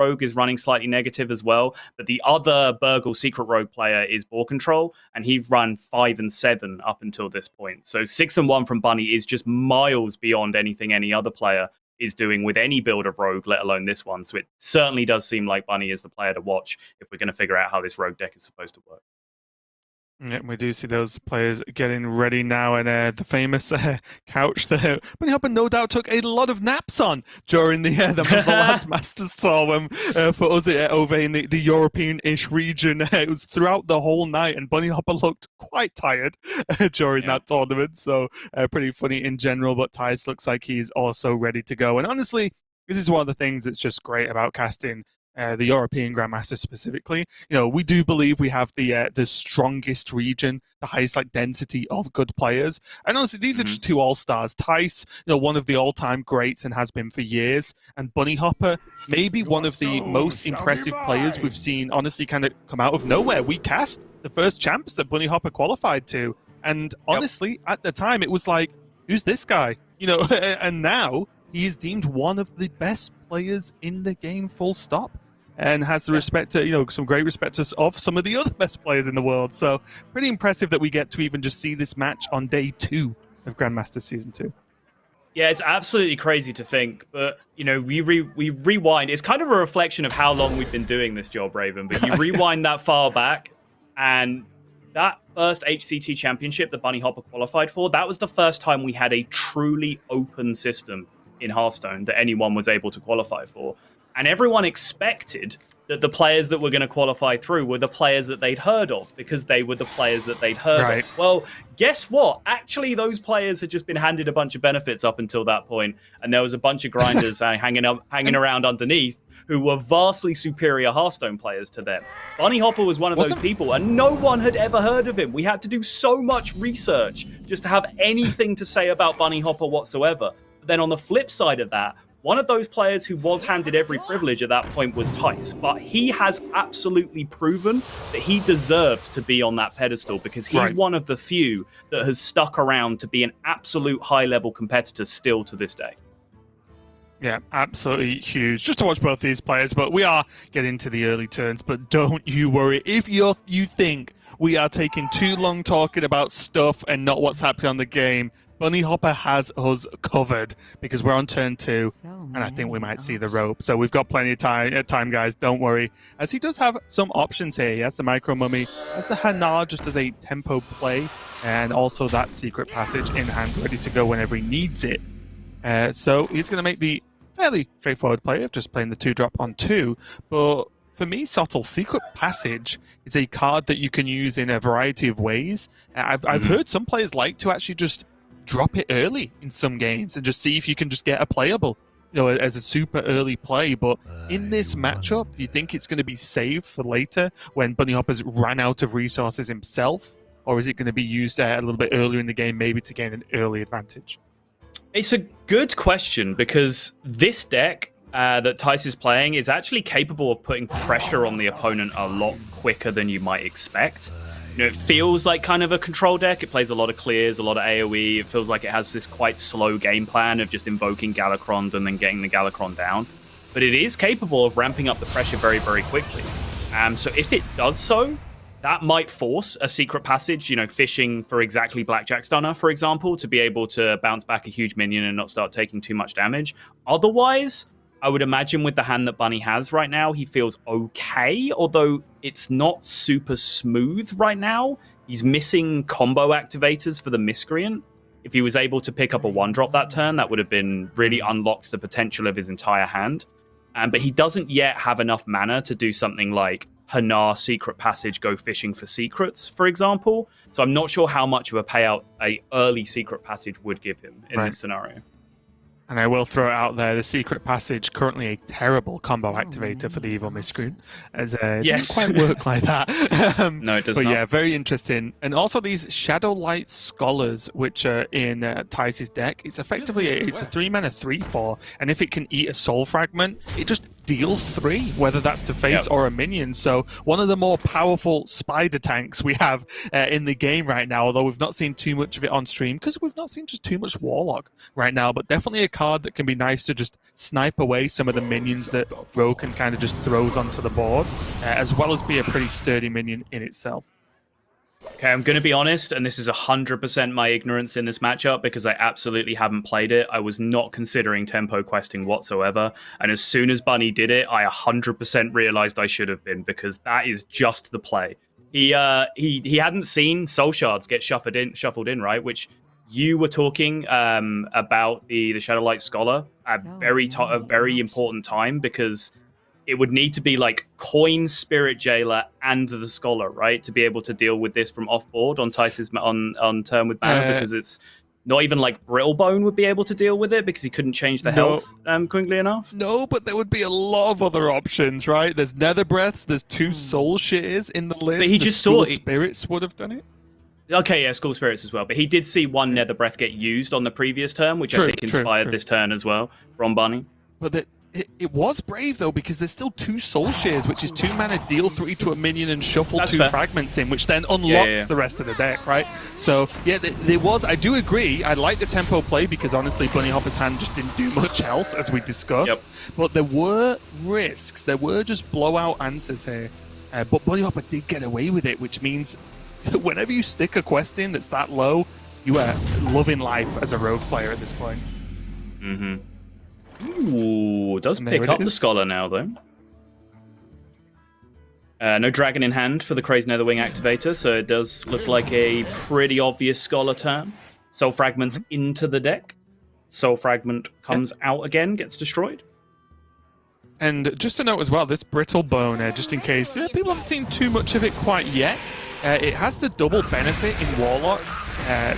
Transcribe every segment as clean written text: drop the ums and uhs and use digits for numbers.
rogue is running slightly negative as well. But the other Burgle secret rogue player is Ball Control, and he's run 5 and 7 up until this point. So 6 and 1 from Bunny is just miles beyond anything any other player is doing with any build of rogue, let alone this one. So it certainly does seem like Bunny is the player to watch if we're going to figure out how this rogue deck is supposed to work. Yeah, we do see those players getting ready now, and the famous couch that Bunnyhoppor no doubt took a lot of naps on during the last Masters tour when, for us over in the European-ish region. It was throughout the whole night, and Bunnyhoppor looked quite tired during that tournament, so pretty funny in general, but Thijs looks like he's also ready to go. And honestly, this is one of the things that's just great about casting the European Grandmasters specifically. You know, we do believe we have the strongest region, the highest density of good players. And honestly, these are just two all-stars. Thijs, you know, one of the all-time greats and has been for years. And Bunnyhoppor, maybe one of the most impressive players we've seen, honestly, kind of come out of nowhere. We cast the first champs that Bunnyhoppor qualified to. And honestly, at the time, it was like, who's this guy? You know, and now he is deemed one of the best players in the game, full stop. And has the respect to, you know, some great respect of some of the other best players in the world. So pretty impressive that we get to even just see this match on day 2 of Grandmasters Season 2. Yeah, it's absolutely crazy to think, but, you know, we rewind. It's kind of a reflection of how long we've been doing this job, Raven, but you rewind that far back, and that first HCT championship that Bunnyhoppor qualified for, that was the first time we had a truly open system in Hearthstone that anyone was able to qualify for. And everyone expected that the players that were going to qualify through were the players that they'd heard of, because they were the players that they'd heard of. Well, guess what? Actually, those players had just been handed a bunch of benefits up until that point, and there was a bunch of grinders hanging around underneath who were vastly superior Hearthstone players to them. Bunnyhoppor was one of those people, and no one had ever heard of him. We had to do so much research just to have anything to say about Bunnyhoppor whatsoever. But then on the flip side of that, one of those players who was handed every privilege at that point was Thijs, but he has absolutely proven that he deserved to be on that pedestal, because he's one of the few that has stuck around to be an absolute high-level competitor still to this day. Yeah, absolutely huge. Just to watch both these players, but we are getting to the early turns, but don't you worry. If you think we are taking too long talking about stuff and not what's happening on the game, Bunnyhoppor has us covered, because we're on turn 2, and I think we might see the rope. So we've got plenty of time, guys. Don't worry. As he does have some options here. He has the Micro Mummy, has the Hanar just as a tempo play, and also that Secret Passage in hand, ready to go whenever he needs it. So he's going to make the fairly straightforward play of just playing the 2-drop on 2. But for me, Sottle, Secret Passage is a card that you can use in a variety of ways. I've heard some players like to actually just drop it early in some games and just see if you can just get a playable, you know, as a super early play. But in this matchup, do you think it's going to be saved for later when Bunnyhoppor's ran out of resources himself? Or is it going to be used a little bit earlier in the game, maybe to gain an early advantage? It's a good question, because this deck that Thijs is playing is actually capable of putting pressure on the opponent a lot quicker than you might expect. You know, it feels like kind of a control deck. It plays a lot of clears, a lot of AoE. It feels like it has this quite slow game plan of just invoking Galakron and then getting the Galakron down. But it is capable of ramping up the pressure very, very quickly. So if it does so, that might force a Secret Passage, you know, fishing for exactly Blackjack Stunner, for example, to be able to bounce back a huge minion and not start taking too much damage. Otherwise, I would imagine with the hand that Bunny has right now, he feels okay, although it's not super smooth right now. He's missing combo activators for the Miscreant. If he was able to pick up a 1-drop that turn, that would have been really unlocked the potential of his entire hand. But he doesn't yet have enough mana to do something like Hanar Secret Passage, go fishing for secrets, for example. So I'm not sure how much of a payout a early Secret Passage would give him in this scenario. And I will throw it out there, the Secret Passage, currently a terrible combo activator for the Evil Miscreant, as it doesn't quite work like that. No, it does not. But yeah, very interesting. And also these Shadowlight Scholars, which are in Thijs' deck, it's effectively it's a 3-mana 3/4, and if it can eat a Soul Fragment, it just deals 3, whether that's to face or a minion. So one of the more powerful spider tanks we have in the game right now, although we've not seen too much of it on stream because we've not seen just too much Warlock right now, but definitely a card that can be nice to just snipe away some of the minions that Broken kind of just throws onto the board, as well as be a pretty sturdy minion in itself. Okay, I'm going to be honest, and this is 100% my ignorance in this matchup because I absolutely haven't played it. I was not considering tempo questing whatsoever, and as soon as Bunny did it, I 100% realized I should have been, because that is just the play. He hadn't seen Soul Shards get shuffled in, right? Which you were talking about the Shadowlight Scholar at a very important time, because it would need to be like Coin, Spirit Jailer, and the Scholar, right, to be able to deal with this from off board on Thijs's on turn with mana, because it's not even like Brittlebone would be able to deal with it because he couldn't change the health quickly enough. No, but there would be a lot of other options, right? There's Nether Breaths, there's 2 Soul Shares in the list. But he just saw Spirits would have done it. Okay, yeah, School Spirits as well. But he did see 1 Nether Breath get used on the previous turn, which I think inspired this turn as well from Bunny. But it was brave, though, because there's still 2 Soul Shares, which is 2 mana, deal 3 to a minion, and shuffle 2 fragments in, which then unlocks the rest of the deck, right? So, yeah, there was... I do agree. I like the tempo play because, honestly, Bunnyhoppor's hand just didn't do much else, as we discussed. But there were risks. There were just blowout answers here. But Bunnyhopper did get away with it, which means whenever you stick a quest in that's that low, you are loving life as a rogue player at this point. Mm-hmm. Ooh, does pick up the Scholar now, though. No Dragon in hand for the Crazed Netherwing activator, so it does look like a pretty obvious Scholar turn. Soul Fragments into the deck. Soul Fragment comes out again, gets destroyed. And just to note as well, this Brittlebone, just in case people haven't seen too much of it quite yet, it has the double benefit in Warlock,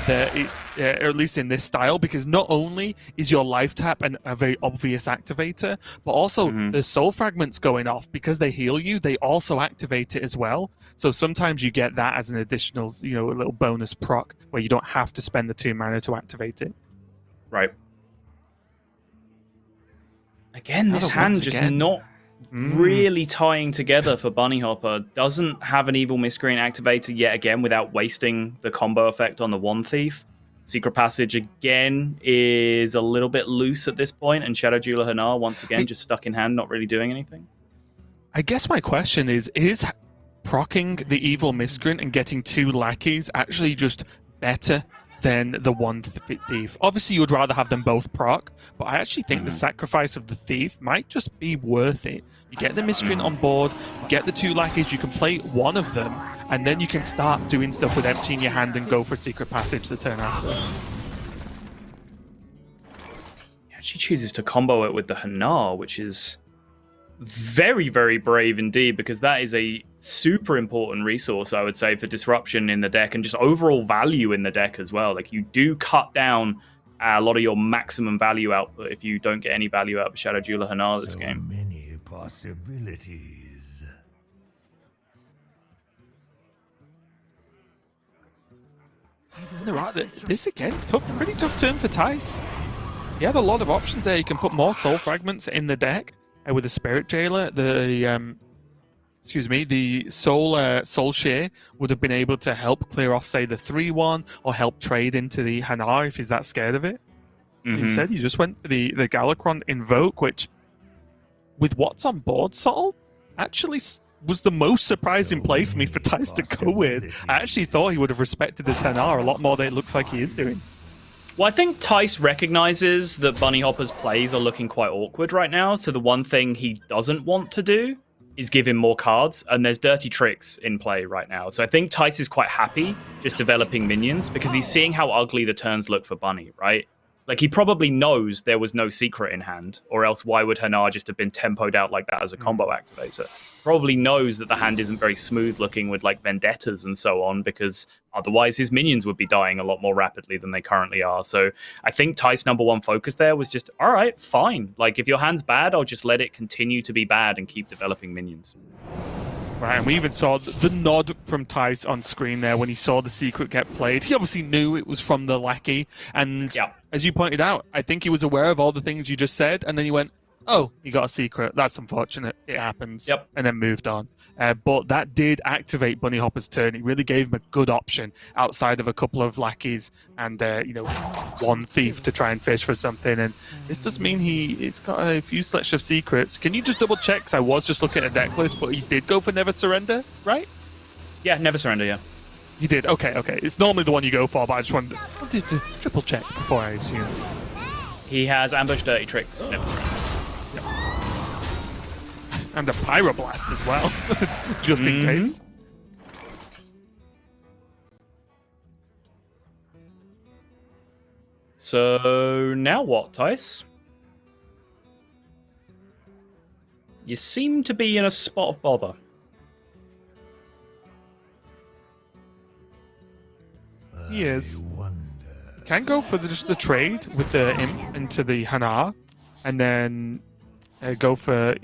that it's, or at least in this style, because not only is your life tap a very obvious activator, but also the soul fragments going off, because they heal you, they also activate it as well. So sometimes you get that as an additional, a little bonus proc, where you don't have to spend the 2 mana to activate it. Right. Again, this hand just not really tying together for Bunnyhoppor. Doesn't have an Evil Miscreant activator yet again without wasting the combo effect on the One Thief. Secret Passage again is a little bit loose at this point, and Shadow Jeweler Hanar once again just stuck in hand, not really doing anything. I guess my question is proccing the Evil Miscreant and getting 2 lackeys actually just better than the One Thief? Obviously, you would rather have them both proc, but I actually think the sacrifice of the Thief might just be worth it. You get the Miscreant on board, you get the 2 lackeys, you can play one of them, and then you can start doing stuff with empty in your hand and go for Secret Passage the turn after. Yeah, she chooses to combo it with the Hanar, which is very, very brave indeed, because that is a super important resource, I would say, for disruption in the deck and just overall value in the deck as well. Like, you do cut down a lot of your maximum value output if you don't get any value out of Shadow Jeweler Hanar this game. Many possibilities. This again, pretty tough turn for Thijs. He had a lot of options there. You can put more soul fragments in the deck with the Spirit Jailer. The Soul Share would have been able to help clear off, say, the 3-1 or help trade into the Hanar if he's that scared of it. Instead, he just went for the Galakron Invoke, which, with what's on board, Sol, actually was the most surprising play for me for Thijs to go with. I actually thought he would have respected this Hanar a lot more than it looks like he is doing. Well, I think Thijs recognizes that Bunnyhoppor's plays are looking quite awkward right now, so the one thing he doesn't want to do is give him more cards, and there's dirty tricks in play right now. So I think Thijs is quite happy just developing minions because he's seeing how ugly the turns look for Bunny, right? Like, he probably knows there was no secret in hand, or else why would Hanar just have been tempoed out like that as a combo activator? Probably knows that the hand isn't very smooth looking with, like, vendettas and so on, because otherwise his minions would be dying a lot more rapidly than they currently are. So I think Thijs' #1 focus there was just, all right, fine. Like, if your hand's bad, I'll just let it continue to be bad and keep developing minions. Right, and we even saw the nod from Thijs on screen there when he saw the secret get played. He obviously knew it was from the lackey, and as you pointed out, I think he was aware of all the things you just said, and then he went, oh, you got a secret. That's unfortunate. It happens. Yep. And then moved on. But that did activate Bunnyhoppor's turn. It really gave him a good option outside of a couple of lackeys and one thief to try and fish for something. And this does mean it's got a few selection of secrets. Can you just double check? Because I was just looking at a deck list, but he did go for Never Surrender, right? Yeah, Never Surrender, yeah. You did? Okay. It's normally the one you go for, but I just wanted to triple check before I assume. He has Ambush, Dirty Tricks, Never Surrender. And a Pyroblast as well, just in case. So now what, Thijs? You seem to be in a spot of bother. He is. I wonder. Can go for just the trade with the imp into the Hanar, and then go for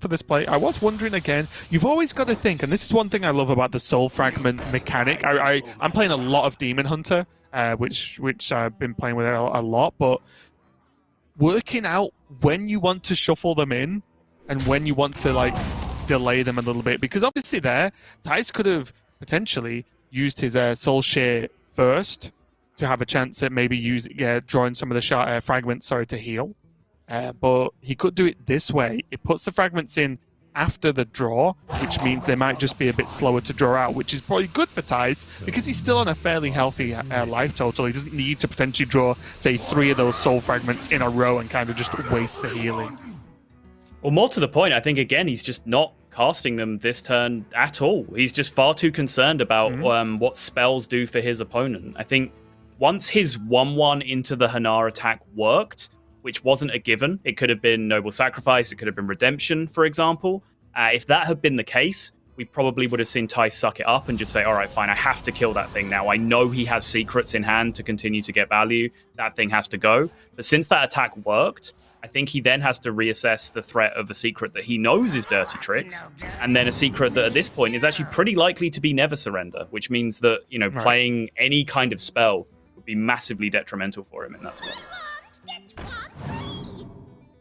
this play. I was wondering again. You've always got to think, and this is one thing I love about the Soul Fragment mechanic. I'm playing a lot of Demon Hunter, which I've been playing with a lot, but working out when you want to shuffle them in and when you want to delay them a little bit, because obviously Thijs could have potentially used his Soul Share first to have a chance at maybe drawing some of the fragments to heal. But he could do it this way. It puts the fragments in after the draw, which means they might just be a bit slower to draw out, which is probably good for Thijs because he's still on a fairly healthy life total. He doesn't need to potentially draw, say, 3 of those soul fragments in a row and kind of just waste the healing. Well, more to the point, I think, again, he's just not casting them this turn at all. He's just far too concerned about what spells do for his opponent. I think once his 1-1 into the Hanar attack worked, which wasn't a given. It could have been Noble Sacrifice. It could have been Redemption, for example. If that had been the case, we probably would have seen Thijs suck it up and just say, all right, fine, I have to kill that thing now. I know he has secrets in hand to continue to get value. That thing has to go. But since that attack worked, I think he then has to reassess the threat of a secret that he knows is Dirty Tricks, and then a secret that at this point is actually pretty likely to be Never Surrender, which means that, playing any kind of spell would be massively detrimental for him in that spot.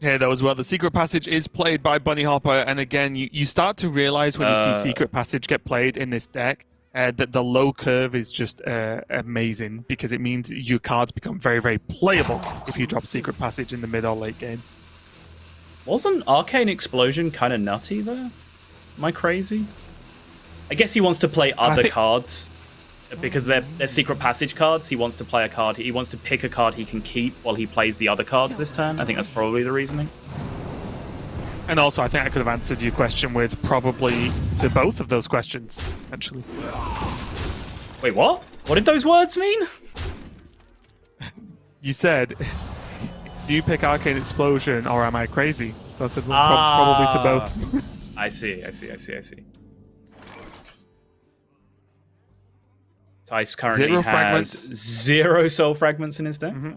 Yeah, though, as well. The Secret Passage is played by Bunnyhoppor, and again, you start to realize when you see Secret Passage get played in this deck that the low curve is just amazing, because it means your cards become very, very playable if you drop Secret Passage in the mid or late game. Wasn't Arcane Explosion kind of nutty there? Am I crazy? I guess he wants to play other cards. Because they're Secret Passage cards, he wants to play a card. He wants to pick a card he can keep while he plays the other cards this turn. I think that's probably the reasoning. And also, I think I could have answered your question with probably to both of those questions, actually. Wait, what? What did those words mean? You said, do you pick Arcane Explosion or am I crazy? So I said, well, probably to both. I see. Thijs currently has 0 soul fragments in his deck. Mm-hmm.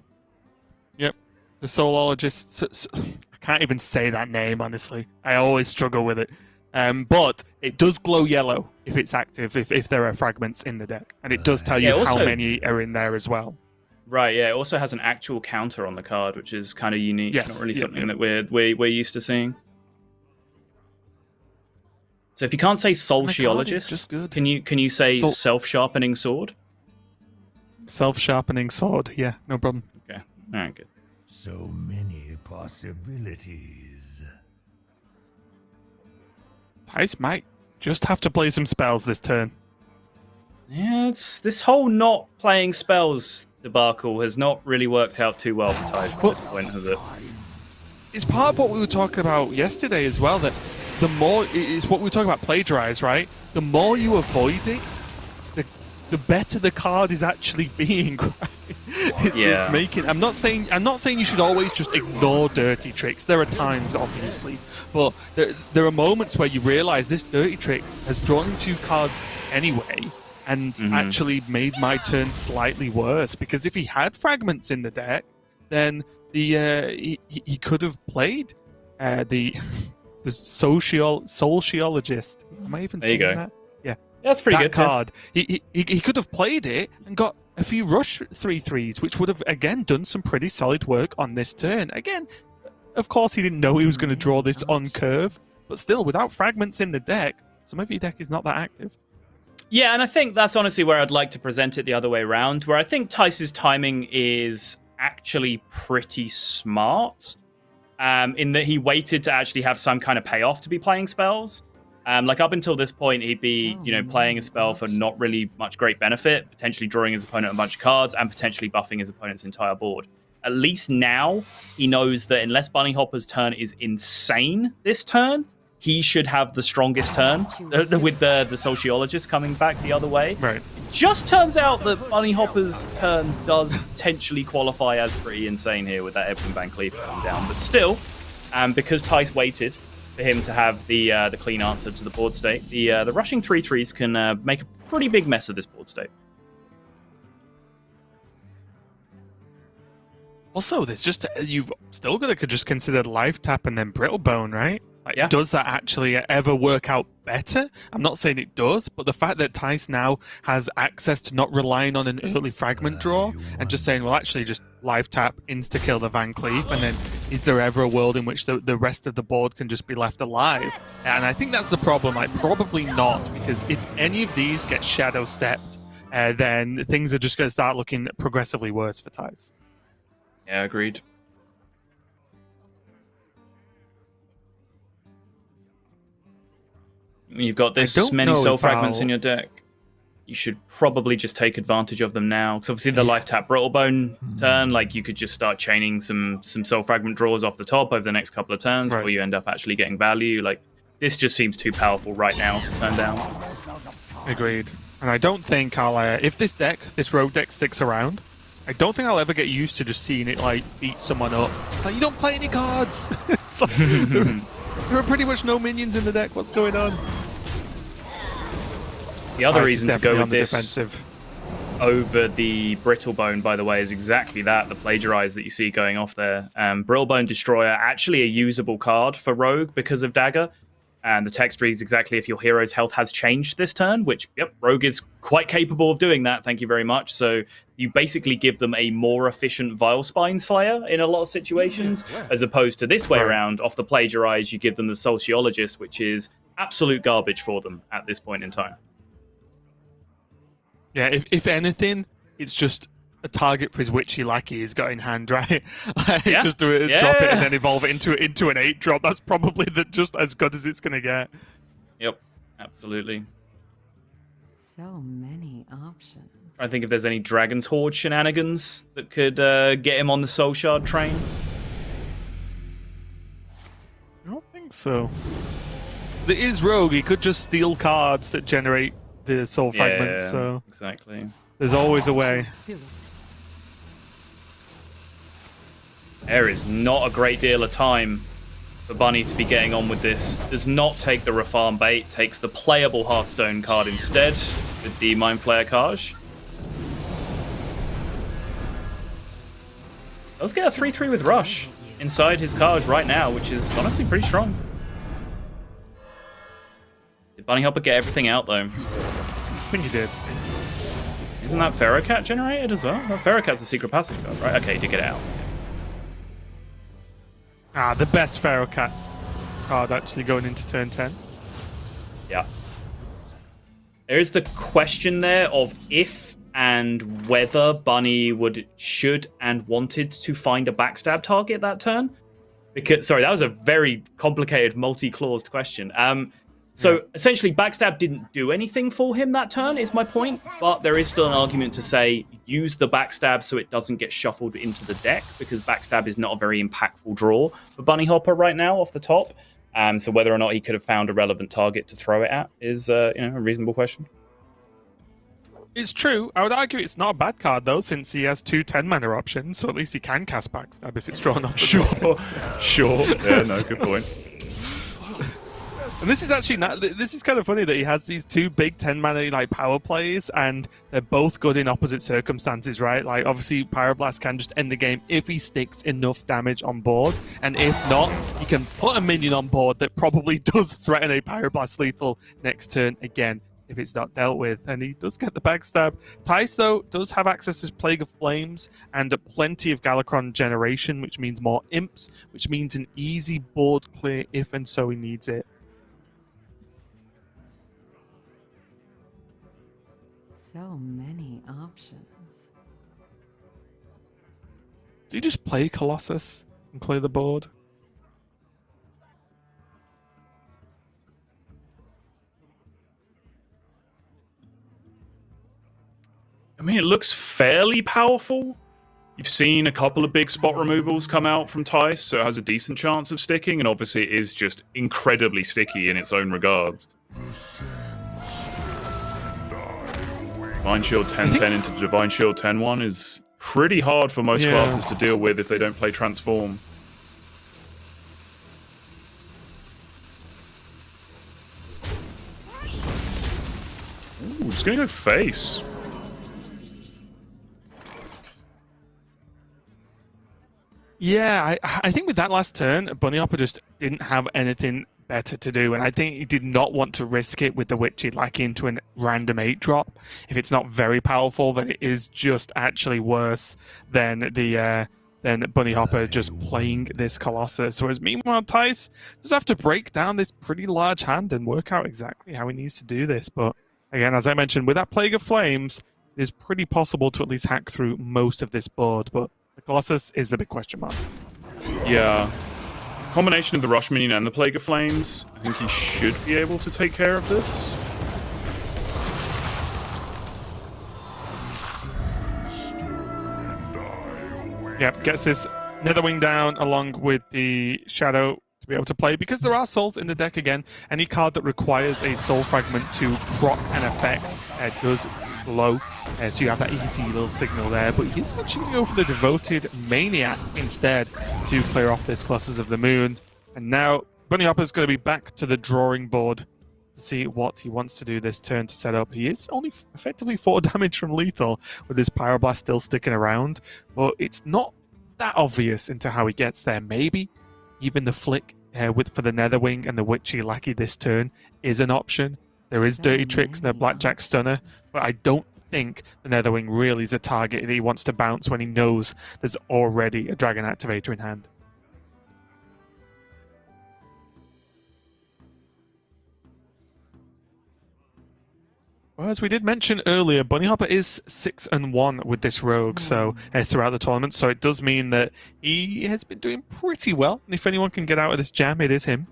Yep. The Soulologist. I can't even say that name, honestly. I always struggle with it. But it does glow yellow if it's active, if there are fragments in the deck. And it does tell you how many are in there as well. Right, yeah. It also has an actual counter on the card, which is kind of unique. Yes, not really something that we're used to seeing. So if you can't say Soulologist, can you say Self-Sharpening Sword? Self-Sharpening Sword, yeah, no problem. Okay, all right, good. So many possibilities. Thijs might just have to play some spells this turn. Yeah, this whole not playing spells debacle has not really worked out too well for Thijs at this point, has it? It's part of what we were talking about yesterday as well, that the more, it's what we were talking about, plagiarize, right? The more you avoid it, the better the card is actually being. It's making. I'm not saying you should always just ignore Dirty Tricks. There are times, obviously, but there are moments where you realize this Dirty Tricks has drawn 2 cards anyway, and actually made my turn slightly worse. Because if he had fragments in the deck, then he could have played the Sociologist. Am I even saying that? Yeah. That's pretty good. That card. Yeah. He could have played it and got a few rush 3/3s, which would have, again, done some pretty solid work on this turn. Again, Of course, he didn't know he was going to draw this on curve, but still, without fragments in the deck, some of your deck is not that active. Yeah, and I think that's honestly where I'd like to present it the other way around, where I think Thijs's timing is actually pretty smart, in that he waited to actually have some kind of payoff to be playing spells. Like up until this point, he'd be, playing a spell for not really much great benefit, potentially drawing his opponent a bunch of cards and potentially buffing his opponent's entire board. At least now, he knows that unless Bunnyhoppor's turn is insane this turn, he should have the strongest turn with the sociologist coming back the other way. Right. It just turns out that Bunnyhoppor's turn does potentially qualify as pretty insane here with that Ebon Van Cleef coming down. But still, because Thijs waited for him to have the clean answer to the board state, the rushing 3/3s can make a pretty big mess of this board state. Also, there's just you've still got to just consider life tap and then brittle bone, right? Like, Yeah. Does that actually ever work out better? I'm not saying it does, but the fact that Thijs now has access to not relying on an early fragment draw and just saying, well, actually just life tap, insta-kill the Van Cleef, and then is there ever a world in which the rest of the board can just be left alive? And I think that's the problem. Like, probably not, because if any of these get shadow stepped, then things are just going to start looking progressively worse for Thijs. Yeah, agreed. You've got this many soul fragments in your deck. You should probably just take advantage of them now. Because obviously the life tap Brittlebone turn, like you could just start chaining some soul fragment draws off the top over the next couple of turns before you end up actually getting value. Like this just seems too powerful right now to turn down. Agreed. And I don't think I'll if this rogue deck sticks around, I don't think I'll ever get used to just seeing it like beat someone up. It's like you don't play any cards. It's like, there are pretty much no minions in the deck. What's going on? The other reason to go with this defensive over the Brittlebone, by the way, is exactly that, the plagiarize that you see going off there. Brittlebone Destroyer, actually a usable card for Rogue because of Dagger. And the text reads exactly if your hero's health has changed this turn, which, yep, Rogue is quite capable of doing that, thank you very much. So you basically give them a more efficient Vile Spine Slayer in a lot of situations, as opposed to this way around, off the plagiarize, you give them the Sociologist, which is absolute garbage for them at this point in time. Yeah, if anything, it's just a target for his Witchy Lackey he's got in hand, right? Like, just drop it and then evolve it into an 8-drop. That's probably just as good as it's going to get. Yep, absolutely. So many options. I think if there's any Dragon's Horde shenanigans that could get him on the Soul Shard train. I don't think so. There is Rogue. He could just steal cards that generate the soul fragments. So exactly. There's always a way. There is not a great deal of time for Bunny to be getting on with this. Does not take the Refarm bait, takes the playable Hearthstone card instead with the Mind Flayer Kaj. Does get a 3/3 with Rush inside his Kaj right now, which is honestly pretty strong. Did Bunnyhoppor get everything out though? I think he did. Isn't that Ferrocat generated as well? Well, Ferrocat's a secret passage card, right? Okay, he did get it out. The best Pharaoh Cat card actually going into turn 10. Yeah. There is the question there of if and whether Bunny should and wanted to find a backstab target that turn. Because sorry, that was a very complicated, multi-claused question. So essentially, backstab didn't do anything for him that turn, is my point. But there is still an argument to say use the backstab so it doesn't get shuffled into the deck, because backstab is not a very impactful draw for Bunnyhoppor right now off the top. So whether or not he could have found a relevant target to throw it at is a reasonable question. It's true. I would argue it's not a bad card, though, since he has 2 10-mana options, so at least he can cast backstab if it's drawn off the top. Sure. Yeah, no, good point. And this is actually this is kind of funny that he has these 2 big 10-mana like power plays, and they're both good in opposite circumstances, right? Like obviously Pyroblast can just end the game if he sticks enough damage on board, and if not, he can put a minion on board that probably does threaten a Pyroblast lethal next turn again. if it's not dealt with, and he does get the backstab. Thijs, though, does have access to Plague of Flames and plenty of Galakron generation, which means more imps, which means an easy board clear if and so he needs it. So many options. Do you just play Colossus and clear the board? I mean, it looks fairly powerful. You've seen a couple of big spot removals come out from Thijs, so it has a decent chance of sticking, and obviously it is just incredibly sticky in its own regards. Divine Shield 10-10 into Divine Shield 10-1 is pretty hard for most classes to deal with if they don't play Transform. Ooh, just gonna go face. Yeah, I think with that last turn, Bunnyhoppor just didn't have anything better to do, and I think he did not want to risk it with the Witchy like into a random 8-drop. If it's not very powerful, then it is just actually worse than Bunnyhoppor just playing this Colossus. Whereas meanwhile, Thijs just have to break down this pretty large hand and work out exactly how he needs to do this. But again, as I mentioned, with that Plague of Flames, it is pretty possible to at least hack through most of this board, but the Colossus is the big question mark. Yeah. Combination of the Rush Minion and the Plague of Flames, I think he should be able to take care of this. Yep, gets his Netherwing down along with the Shadow to be able to play. Because there are souls in the deck again, any card that requires a soul fragment to proc an effect does glow. So you have that easy little signal there, but he's actually going to go for the Devoted Maniac instead to clear off this Colossus of the Moon. And now Bunnyhoppor's going to be back to the drawing board to see what he wants to do this turn to set up. He is only effectively 4 damage from lethal with his Pyroblast still sticking around, but it's not that obvious into how he gets there. Maybe even the flick for the Netherwing and the Witchy Lackey this turn is an option. There is Dirty Tricks and a Blackjack Stunner, but I don't think the Netherwing really is a target that he wants to bounce when he knows there's already a Dragon Activator in hand. Well, as we did mention earlier, Bunnyhoppor is 6-1 with this rogue throughout the tournament, so it does mean that he has been doing pretty well. And if anyone can get out of this jam, it is him.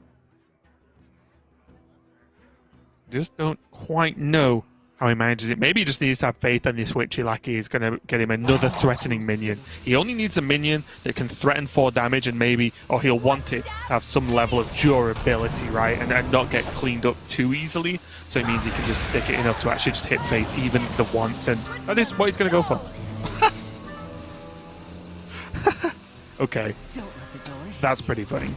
Just don't quite know how he manages it. Maybe he just needs to have faith in this Witchy Lackey is going to get him another threatening minion. He only needs a minion that can threaten 4 damage and maybe, or he'll want it to have some level of durability, right? And not get cleaned up too easily. So it means he can just stick it enough to actually just hit face even the once. And that is what he's going to go for. Okay. That's pretty funny.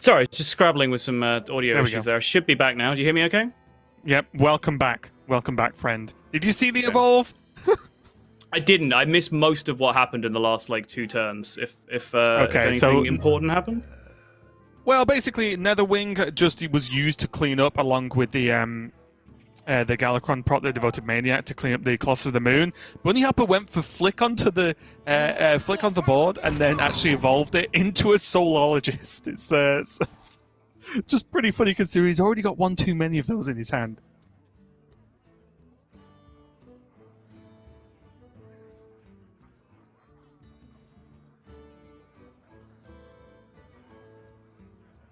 Sorry, just scrabbling with some audio There we issues go. there. I should be back now. Do you hear me okay? Yep. Welcome back. Welcome back, friend. Did you see the evolve? I didn't. I missed most of what happened in the last, like, 2 turns. If anything so- important happened. Well, basically, Netherwing just was used to clean up along with the Galakron prot, the Devoted Maniac, to clean up the Colossus of the Moon. Bunnyhoppor went for flick onto the board and then actually evolved it into a Soulologist. It's just pretty funny considering he's already got one too many of those in his hand.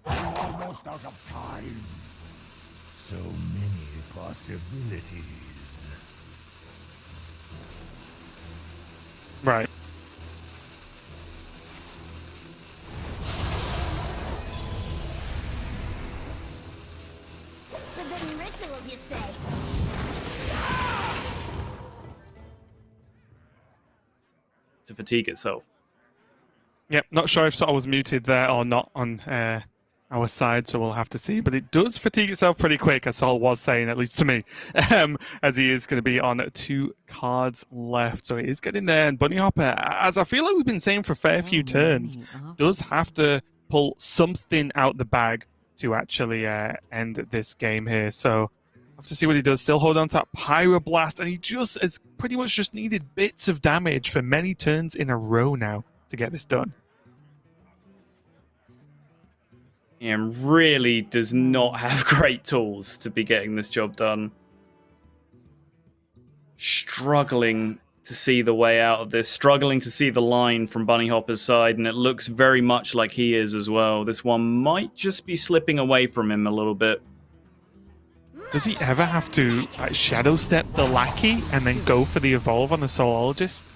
Almost out of time. So many possibilities. Right. Forbidden rituals, you say? To fatigue itself. Yep. Not sure if I was muted there or not on our side, so we'll have to see. But it does fatigue itself pretty quick, as Saul was saying, at least to me, as he is going to be on 2 cards left. So he is getting there. And Bunnyhoppor, as I feel like we've been saying for a fair few turns, does have to pull something out the bag to actually end this game here. So have to see what he does. Still hold on to that Pyroblast, and he just has pretty much just needed bits of damage for many turns in a row now to get this done. And really does not have great tools to be getting this job done. Struggling to see the way out of this, struggling to see the line from Bunnyhoppor's side, and it looks very much like he is as well. This one might just be slipping away from him a little bit. Does he ever have to like shadow step the lackey and then go for the evolve on the zoologist?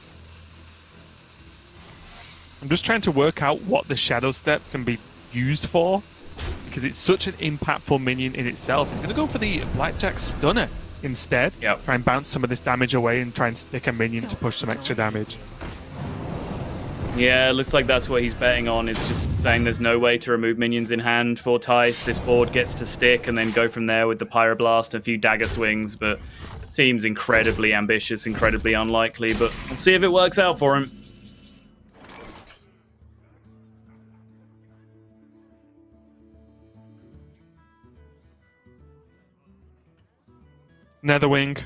I'm just trying to work out what the shadow step can be used for, because it's such an impactful minion in itself. He's going to go for the Blackjack Stunner instead. Yep. Try and bounce some of this damage away and try and stick a minion to push some extra damage. Yeah, it looks like that's what he's betting on. It's just saying there's no way to remove minions in hand for Thijs. This board gets to stick and then go from there with the Pyroblast and a few dagger swings, but it seems incredibly ambitious, incredibly unlikely, but we'll see if it works out for him. Netherwing.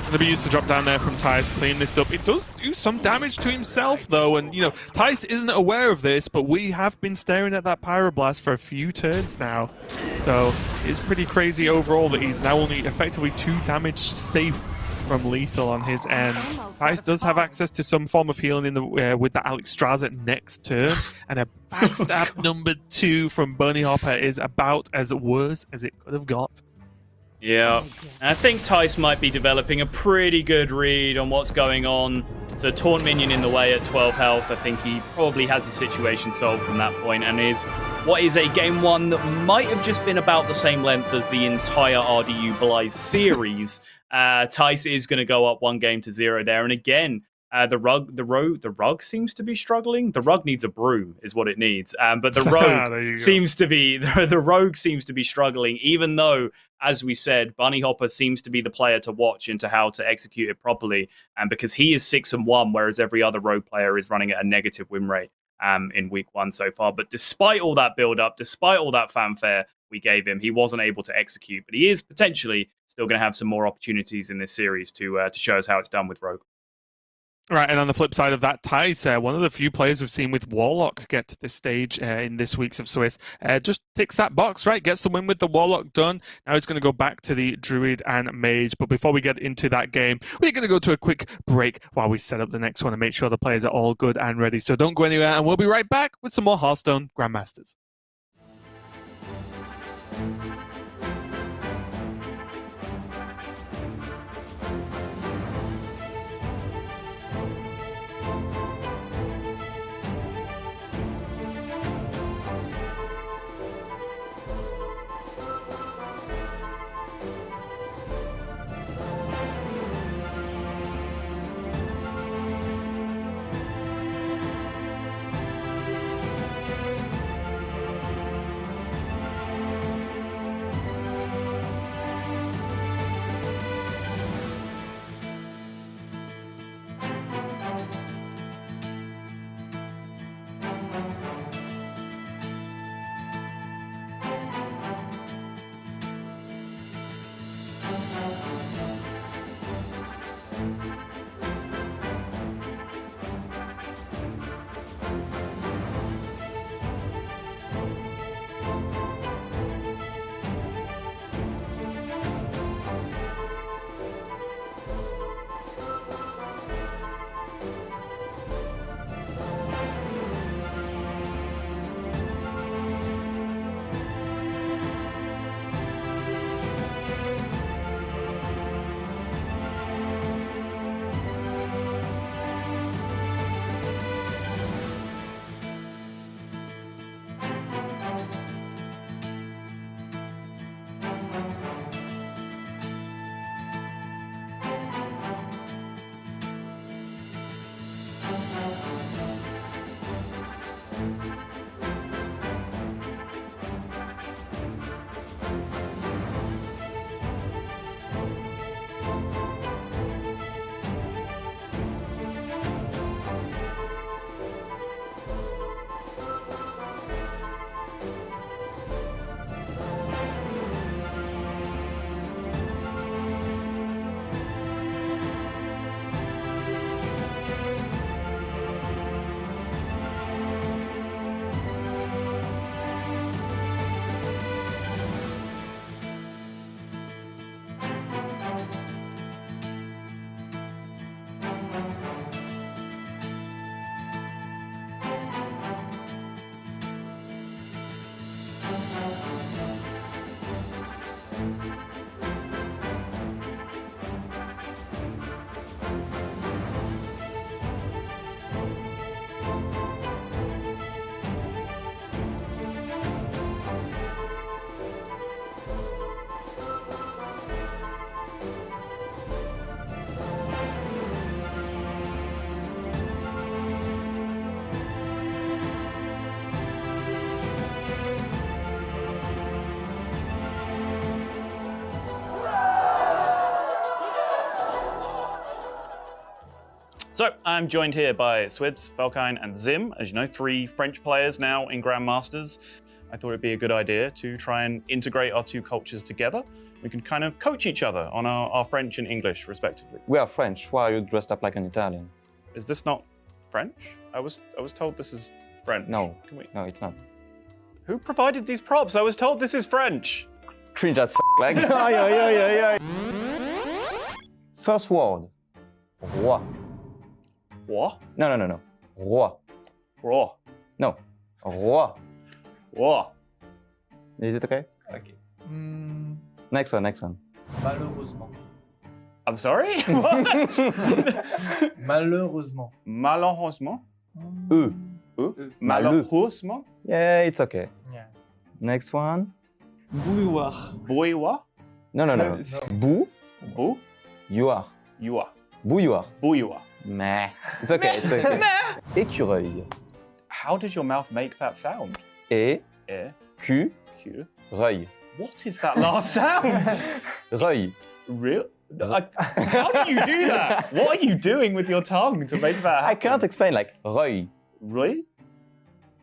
Going to be used to drop down there from Thijs, clean this up. It does do some damage to himself, though, and, you know, Thijs isn't aware of this, but we have been staring at that Pyroblast for a few turns now. So it's pretty crazy overall that he's now only effectively 2 damage safe from lethal on his end. Thijs does have access to some form of healing in the with the Alexstrasza next turn, and a backstab number 2 from Bunnyhoppor is about as worse as it could have got. Yeah, and I think Thijs might be developing a pretty good read on what's going on. So Taunt Minion in the way at 12 health, I think he probably has the situation solved from that point, and is what is a game 1 that might have just been about the same length as the entire RDU Blythe series. Thijs is going to go up 1-0 there, and again, the rug seems to be struggling. The rug needs a broom, is what it needs. But the rogue seems to be the rogue seems to be struggling, even though, as we said, Bunnyhoppor seems to be the player to watch into how to execute it properly. And because he is 6-1, whereas every other rogue player is running at a negative win rate in week 1 so far. But despite all that build-up, despite all that fanfare we gave him, he wasn't able to execute. But he is potentially still going to have some more opportunities in this series to show us how it's done with rogue. Right, and on the flip side of that, Thijs, one of the few players we've seen with Warlock get to this stage in this week's of Swiss, just ticks that box, right? Gets the win with the Warlock done. Now he's going to go back to the Druid and Mage. But before we get into that game, we're going to go to a quick break while we set up the next one and make sure the players are all good and ready. So don't go anywhere, and we'll be right back with some more Hearthstone Grandmasters. So I'm joined here by Swids, Valkyne, and Zim. As you know, 3 French players now in Grandmasters. I thought it'd be a good idea to try and integrate our 2 cultures together. We can kind of coach each other on our French and English, respectively. We are French. Why are you dressed up like an Italian? Is this not French? I was told this is French. No, Can we... no, it's not. Who provided these props? I was told this is French. Cringe as f***. Like, yeah. First word. Roi. What? No. Roi. Raw. No. Roi. What? Is it okay? Okay. Next one. Malheureusement. I'm sorry? What? Malheureusement. Malheureusement. Malheur. Malheureusement. Yeah, it's okay. Yeah. Next one. Bouilloire. Bouilloire. No. No. Bou. Bou. You are. You are. Bouilloire. Bouilloire. Meh. It's okay. Écureuil. How does your mouth make that sound? Et. Eh. Q. Q. Reuil. What is that last sound? Reuil. Real? How do you do that? What are you doing with your tongue to make that happen? I can't explain. Like reuil. Really?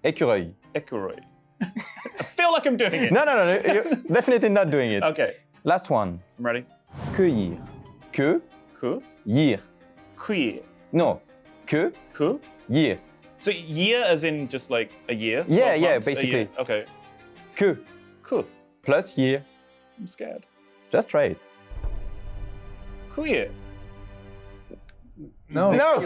Écureuil. Écureuil. I feel like I'm doing it. No. You're definitely not doing it. Okay. Last one. I'm ready. Cueillir. Que. Que. Yir. Cuir. No. Que. Que. Yir. So year as in just like a year? Yeah, 12 yeah, months, a basically. year. Okay. Que. Que. Plus year. I'm scared. Just try it. Queer. No. No.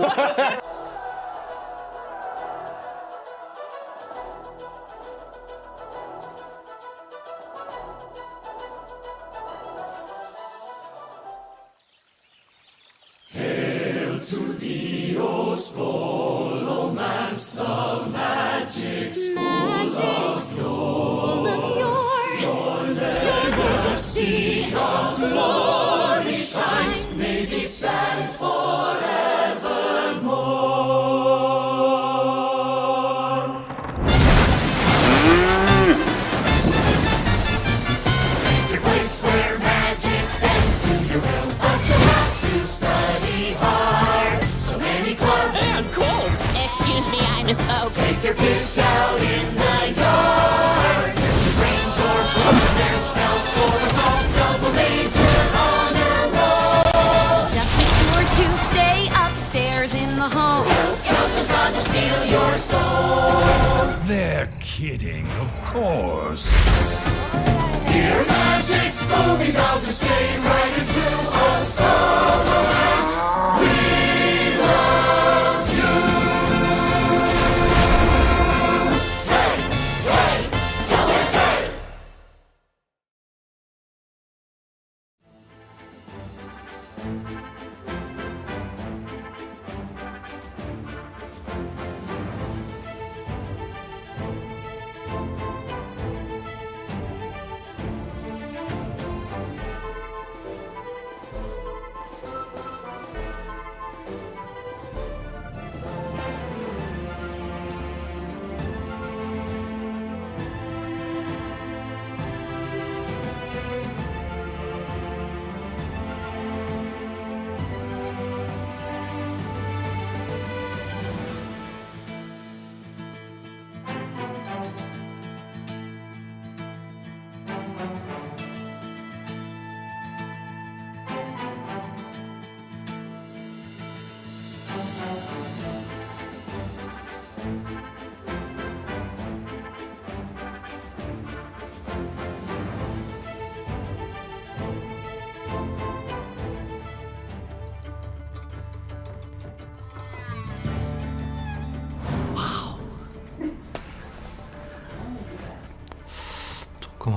Magic school of your legacy of glory shines. May they stand forevermore. Your place where magic bends to your will, but you'll have to study hard. So many clubs and colds. Excuse me, I misspoke. Take your pick out in the yard. Test your brains or blow their spells for a double major honor roll. Just be sure to stay upstairs in the hall. Those troubles on to steal your soul. They're kidding, of course. Dear Magic School, we vow to stay right and true. Us always. We love you. Hey, USA!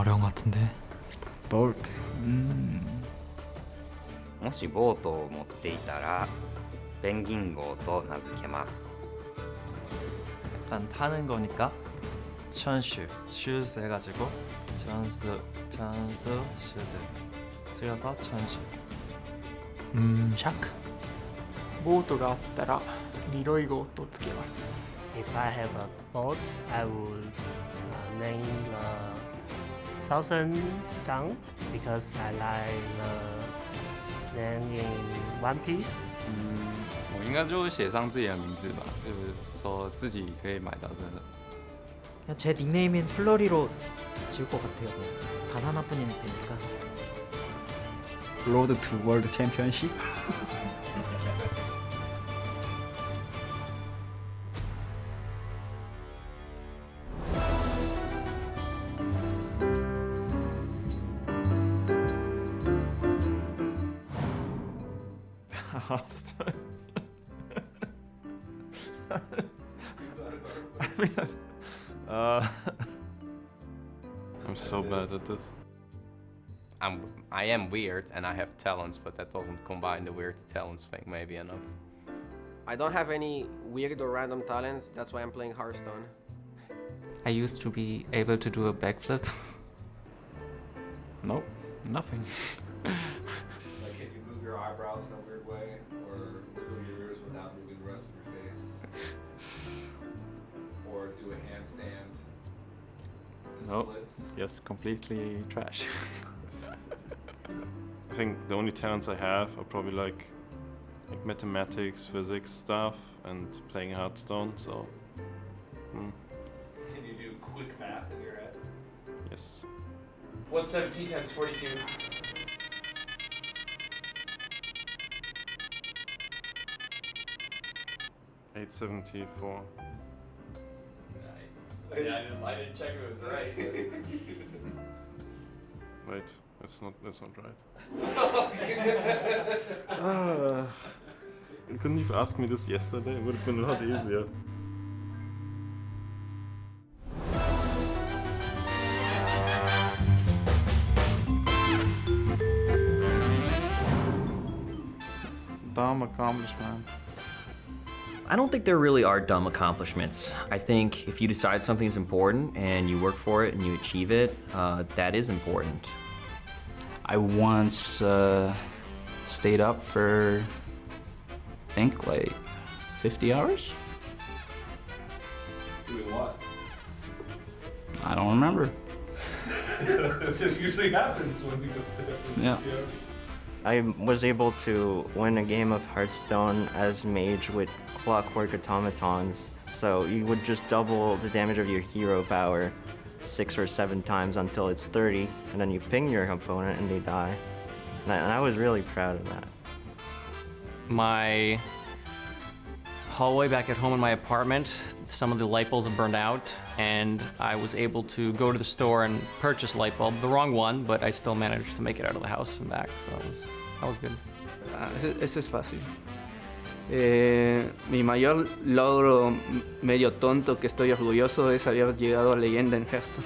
어려운 것 같은데. Bolt. もしボートを持っていたらペンギン号と名付けます 일단 타는 거니까 천슈 슈즈 해가지고 천수 슈즈 줄여서 천슈. 샤크. ボートがあったらリロイ号とつけます。 If I have a boat, I would name Thousand Sun because I like the name in One Piece. 我应该就会写上自己的名字吧，就是说自己可以买到这个。 그냥 제 닉네임인 플러리로 지을 것 같아요. 단 하나뿐인 배니까. Road to World Championship. I'm so bad at this. I am weird and I have talents, but that doesn't combine the weird talents thing maybe enough. I don't have any weird or random talents, that's why I'm playing Hearthstone. I used to be able to do a backflip. Nope, nothing. Like, can you move your eyebrows in a weird way, or wiggle your ears without moving the rest of your face, or do a handstand? Nope. Splits? Yes, completely trash. I think the only talents I have are probably like mathematics, physics stuff, and playing Hearthstone. So, Can you do quick math in your head? yes. 117 times 42. $874. I didn't check if it was right. Wait, that's not right. You couldn't have asked me this yesterday. It would have been a lot easier. Dumb accomplishment. I don't think there really are dumb accomplishments. I think if you decide something is important and you work for it and you achieve it, that is important. I once stayed up for, I think, like 50 hours? Doing what? I don't remember. That's what usually happens when we go stay up for Yeah. 50 hours. I was able to win a game of Hearthstone as mage with clockwork automatons. So you would just double the damage of your hero power 6 or 7 times until it's 30, and then you ping your opponent and they die. And I was really proud of that. My hallway back at home in my apartment, some of the light bulbs have burned out, and I was able to go to the store and purchase a light bulb. The wrong one, but I still managed to make it out of the house and back, so that was good. Ese es fácil. Mi mayor logro medio tonto que estoy orgulloso es haber llegado a leyenda en Hearthstone.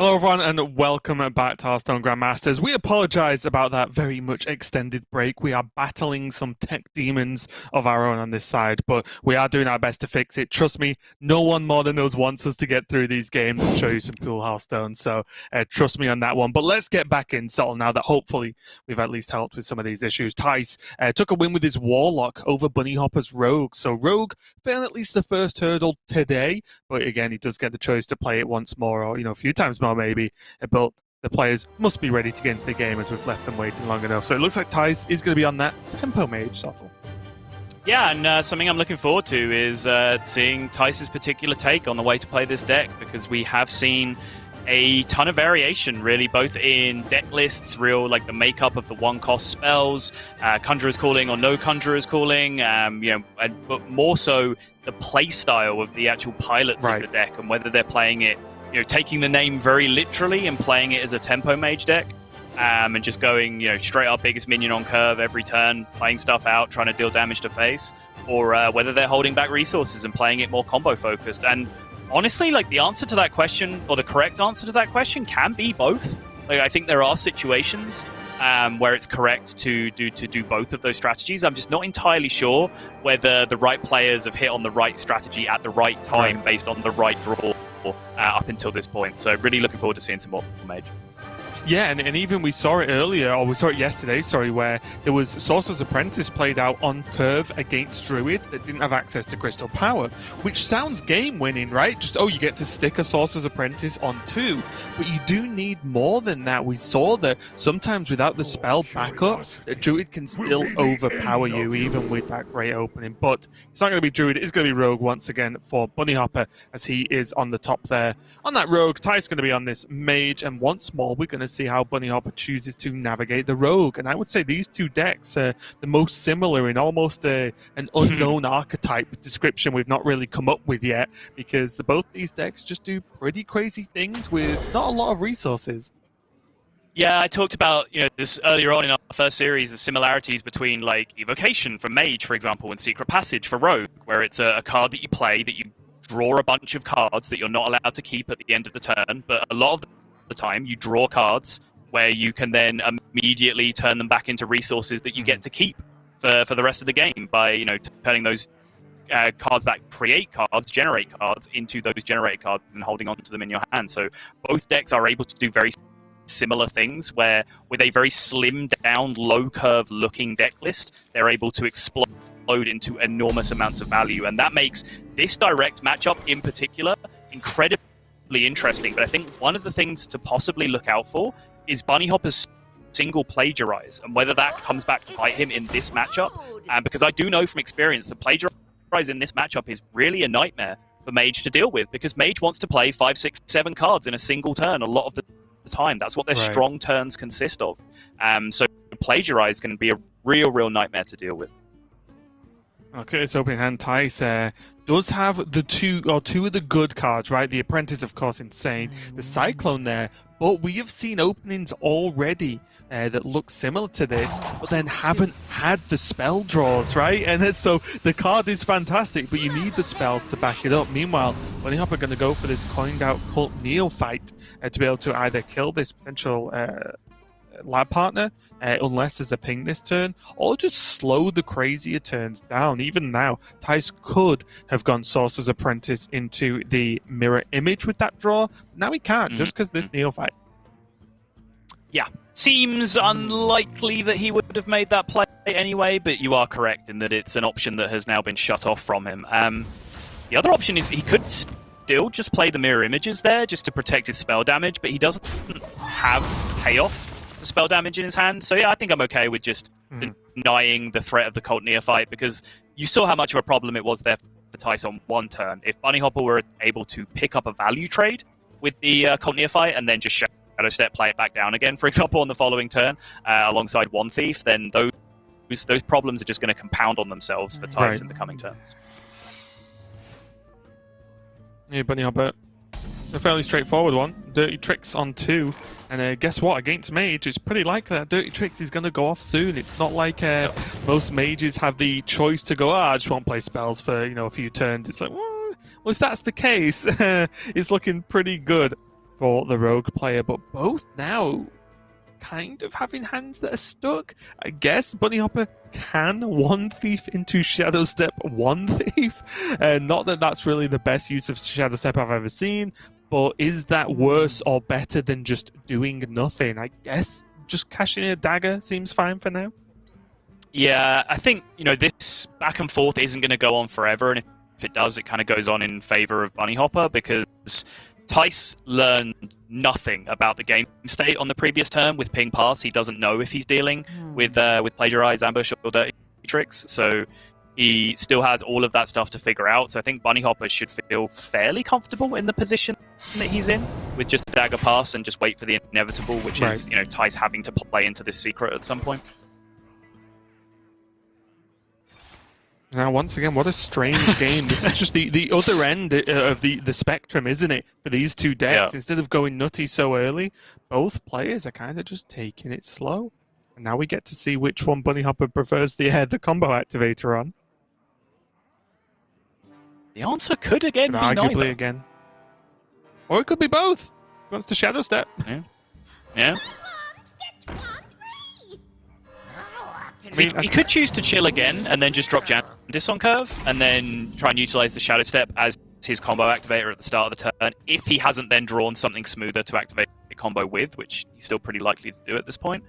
Hello everyone and welcome back to Hearthstone Grandmasters. We apologise about that very much extended break. We are battling some tech demons of our own on this side, but we are doing our best to fix it. Trust me, no one more than us wants us to get through these games and show you some cool Hearthstone, so trust me on that one. But let's get back in Sol now that hopefully we've at least helped with some of these issues. Thijs took a win with his Warlock over Bunnyhoppor's Rogue. So Rogue failed at least the first hurdle today, but again, he does get the choice to play it once more or, a few times more maybe, but the players must be ready to get into the game as we've left them waiting long enough. So it looks like Thijs is going to be on that tempo mage, Subtle. Yeah, and something I'm looking forward to is seeing Thijs' particular take on the way to play this deck, because we have seen a ton of variation, really, both in deck lists, like the makeup of the one-cost spells, Conjurer's Calling or no Conjurer's Calling, but more so the play style of the actual pilots of the deck and whether they're playing it, taking the name very literally and playing it as a tempo mage deck, and just going, straight up biggest minion on curve every turn, playing stuff out, trying to deal damage to face, or whether they're holding back resources and playing it more combo focused. And honestly, the answer to that question, or the correct answer to that question, can be both. I think there are situations where it's correct to do both of those strategies. I'm just not entirely sure whether the right players have hit on the right strategy at the right time based on the right draw up until this point. So really looking forward to seeing some more Mage. Yeah, and even we saw it earlier, or we saw it yesterday, where there was Sorcerer's Apprentice played out on curve against Druid that didn't have access to Crystal Power, which sounds game-winning, right? Just, you get to stick a Sorcerer's Apprentice on 2, but you do need more than that. We saw that sometimes without the spell backup, that Druid can still overpower you, even with that great opening. But it's not going to be Druid, it's going to be Rogue once again for Bunnyhoppor, as he is on the top there. On that Rogue, Ty's going to be on this Mage, and once more, we're going to see how Bunnyhoppor chooses to navigate the Rogue. And I would say these two decks are the most similar in almost an unknown archetype description we've not really come up with yet, because both these decks just do pretty crazy things with not a lot of resources. Yeah, I talked about this earlier on in our first series, the similarities between Evocation for Mage, for example, and Secret Passage for Rogue, where it's a card that you play that you draw a bunch of cards that you're not allowed to keep at the end of the turn, but a lot of the time you draw cards where you can then immediately turn them back into resources that you get to keep for the rest of the game by turning those cards that generate cards into those generated cards and holding on to them in your hand. So both decks are able to do very similar things, where with a very slimmed down, low curve looking deck list, they're able to explode into enormous amounts of value, and that makes this direct matchup in particular incredibly interesting. But I think one of the things to possibly look out for is Bunnyhoppor's single plagiarize, and whether that comes back to bite him in this matchup. Because I do know from experience that plagiarize in this matchup is really a nightmare for Mage to deal with, because Mage wants to play 5, 6, 7 cards in a single turn a lot of the time. That's what their strong turns consist of. So plagiarize can be a real nightmare to deal with. Okay, it's opening hand. Thijs does have two of the good cards, right? The Apprentice, of course, insane. The Cyclone there, but we have seen openings already that look similar to this, but then haven't had the spell draws, right? And so the card is fantastic, but you need the spells to back it up. Meanwhile, Bunnyhoppor going to go for this coined out Cult Neophyte to be able to either kill this potential lab partner, unless there's a ping this turn, or just slow the crazier turns down. Even now, Thijs could have gone Sorcerer's Apprentice into the mirror image with that draw. Now he can't, just because this Neophyte. Yeah, seems unlikely that he would have made that play anyway, but you are correct in that it's an option that has now been shut off from him. The other option is he could still just play the mirror images there just to protect his spell damage, but he doesn't have payoff spell damage in his hand. So yeah, I think I'm okay with just denying the threat of the Cult Neophyte, because you saw how much of a problem it was there for Thijs on one turn. If Bunnyhoppor were able to pick up a value trade with the Cult Neophyte and then just Shadow Step, play it back down again, for example, on the following turn, alongside one Thief, then those problems are just going to compound on themselves for Thijs in the coming turns. Yeah, Bunnyhoppor, a fairly straightforward one. Dirty Tricks on 2. And guess what? Against Mage, it's pretty likely that Dirty Tricks is going to go off soon. It's not like most mages have the choice to go, I just won't play spells for a few turns. It's like, well, if that's the case, it's looking pretty good for the rogue player, but both now kind of having hands that are stuck. I guess Bunnyhoppor can one thief into Shadow Step one thief. Not that that's really the best use of Shadow Step I've ever seen, but is that worse or better than just doing nothing? I guess just cashing a dagger seems fine for now. Yeah, I think, this back and forth isn't going to go on forever, and if it does, it kind of goes on in favor of Bunnyhoppor, because Thijs learned nothing about the game state on the previous turn with Ping Pass. He doesn't know if he's dealing with Plagiarize, Ambush, or Dirty Tricks, so he still has all of that stuff to figure out. So I think Bunnyhoppor should feel fairly comfortable in the position that he's in, with just a Dagger Pass and just wait for the inevitable, which is, Thijs having to play into this secret at some point. Now, once again, what a strange game. This is just the other end of the spectrum, isn't it, for these two decks? Yeah. Instead of going nutty so early, both players are kind of just taking it slow. And now we get to see which one Bunnyhoppor prefers the combo activator on. The answer could again be arguably neither. Again. Or it could be both. He wants to Shadow Step. Yeah. He could choose to chill again and then just drop Jandis on curve and then try and utilize the Shadow Step as his combo activator at the start of the turn, if he hasn't then drawn something smoother to activate a combo with, which he's still pretty likely to do at this point.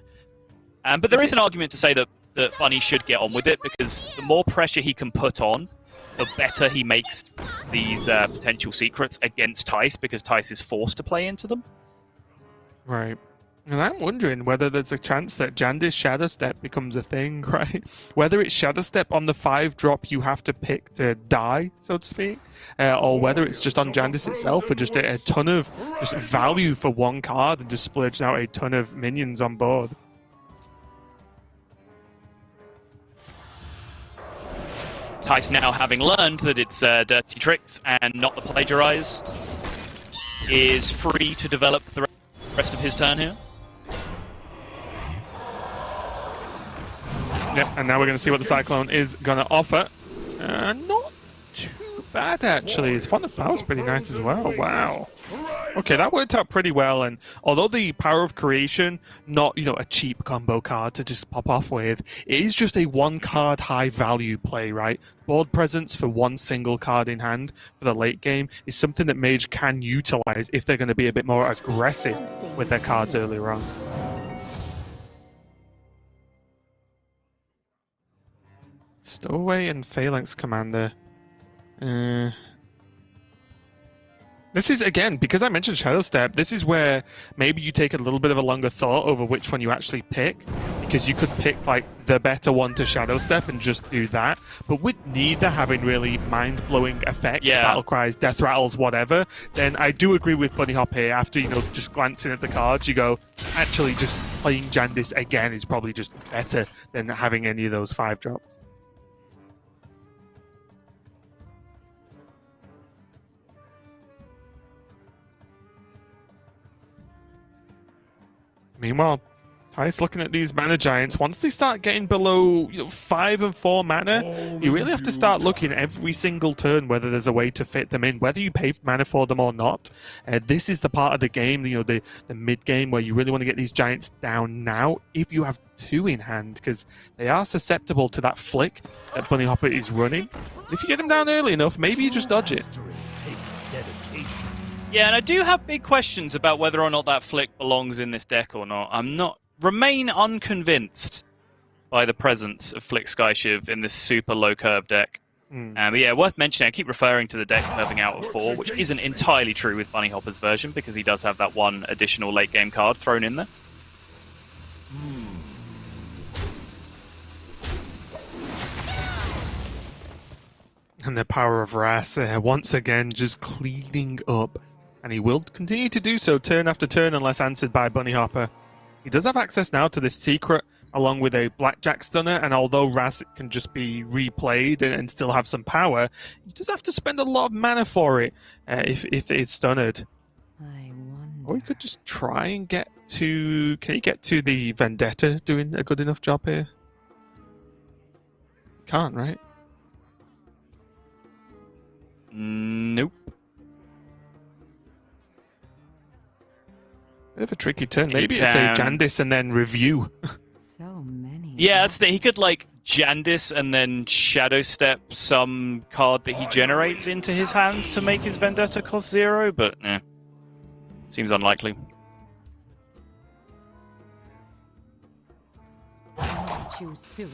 But there is an argument to say that Bunny should get on with it, because the more pressure he can put on, the better he makes these potential secrets against Thijs, because Thijs is forced to play into them. Right. And I'm wondering whether there's a chance that Jandis Shadow Step becomes a thing, right? Whether it's Shadow Step on the 5-drop you have to pick to die, so to speak, or whether it's just on Jandis itself for just a ton of just value for one card and just splurging out a ton of minions on board. Thijs, now having learned that it's Dirty Tricks and not the Plagiarize, is free to develop the rest of his turn here. Yep, and now we're going to see what the Cyclone is going to offer. Not too bad, actually. His Font of Power is pretty nice as well. Wow. Okay, that worked out pretty well, and although the Power of Creation, not, a cheap combo card to just pop off with, it is just a one-card high-value play, right? Board presence for one single card in hand for the late game is something that Mage can utilize if they're going to be a bit more aggressive with their cards earlier on. Stowaway and Phalanx Commander. This is, again, because I mentioned Shadow Step, this is where maybe you take a little bit of a longer thought over which one you actually pick, because you could pick, the better one to Shadow Step and just do that, but with neither having really mind-blowing effects, battle cries, death rattles, whatever, then I do agree with Bunnyhoppor here. After, just glancing at the cards, you go, actually, just playing Jandis again is probably just better than having any of those 5-drops. Meanwhile, Thijs looking at these mana giants. Once they start getting below 5 and 4 mana, you really have to start looking every single turn whether there's a way to fit them in, whether you pay mana for them or not. This is the part of the game, the mid game, where you really want to get these giants down now if you have 2 in hand, because they are susceptible to that flick that Bunnyhoppor is running. If you get them down early enough, maybe you just dodge it. Yeah, and I do have big questions about whether or not that flick belongs in this deck or not. Remain unconvinced by the presence of Flick Skyshiv in this super low curve deck. But yeah, worth mentioning, I keep referring to the deck curving out of 4, which isn't entirely true with Bunnyhoppor's version, because he does have that one additional late game card thrown in there. And the power of Ras once again just cleaning up. And he will continue to do so turn after turn unless answered by Bunnyhoppor. He does have access now to this secret along with a Blackjack Stunner, and although Ras can just be replayed and still have some power, he does have to spend a lot of mana for it if it's stunned. Or he could just try and get to... Can he get to the Vendetta doing a good enough job here? Can't, right? Nope. Bit of a tricky turn. He Maybe it's a can- Jandis and then review. So many. Yeah, he could like Jandis and then Shadow Step some card that he generates into his hand to make his Vendetta cost 0, but seems unlikely. Choose soon.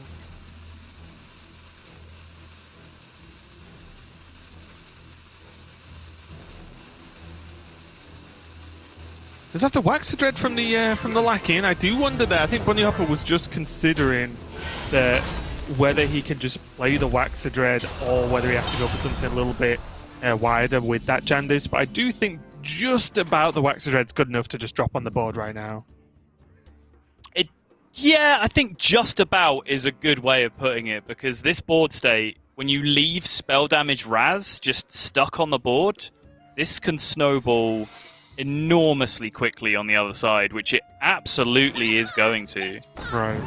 Does have to wax the dread from the lackey, and I do wonder there. I think Bunnyhoppor was just considering that whether he can just play the Waxer Dread or whether he has to go for something a little bit wider with that Jandis. But I do think just about the Waxer Dread's good enough to just drop on the board right now. Yeah, I think just about is a good way of putting it, because this board state, when you leave spell damage Raz just stuck on the board, this can snowball enormously quickly on the other side, which it absolutely is going to. Right.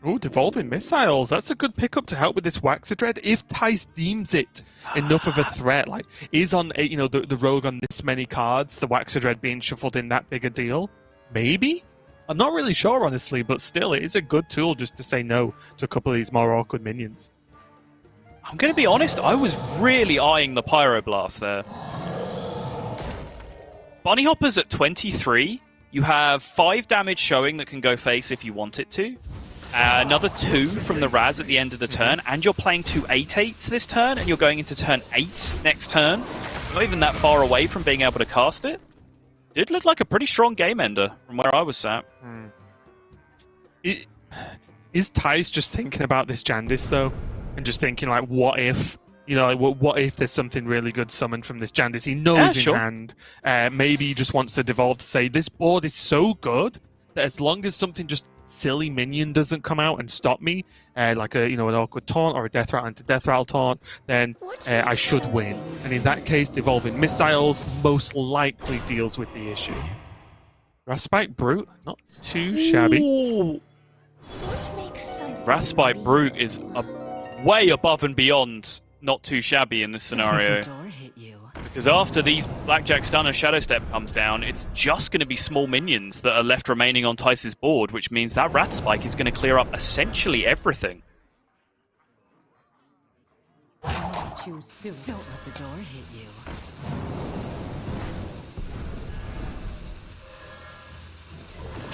Oh, Devolving Missiles. That's a good pickup to help with this Waxer Dread if Thijs deems it enough of a threat. Like, is on the rogue on this many cards, the Waxer Dread being shuffled in that big a deal? Maybe? I'm not really sure, honestly, but still, it is a good tool just to say no to a couple of these more awkward minions. I'm going to be honest, I was really eyeing the Pyroblast there. Bunnyhopper's at 23. You have 5 damage showing that can go face if you want it to. Another 2 from the Raz at the end of the turn, and you're playing 2 8/8s this turn, and you're going into turn 8 next turn. Not even that far away from being able to cast it. Did look like a pretty strong game ender from where I was sat. Is Thijs just thinking about this Jandis, though? And just thinking, like, what if? What if there's something really good summoned from this Jandis? He knows in hand. Maybe he just wants to devolve to say, this board is so good that as long as something just silly minion doesn't come out and stop me, like an awkward taunt or a death rattle into death rattle taunt, then I should win. And in that case, Devolving Missiles most likely deals with the issue. Wrathspite Brute, not too shabby. Ooh. Wrathspite Brute is way above and beyond not too shabby in this scenario. Because after these Blackjack Stunner Shadow Step comes down, it's just going to be small minions that are left remaining on Thijs' board, which means that Wrath Spike is going to clear up essentially everything. Choose soon. Don't let the door hit you.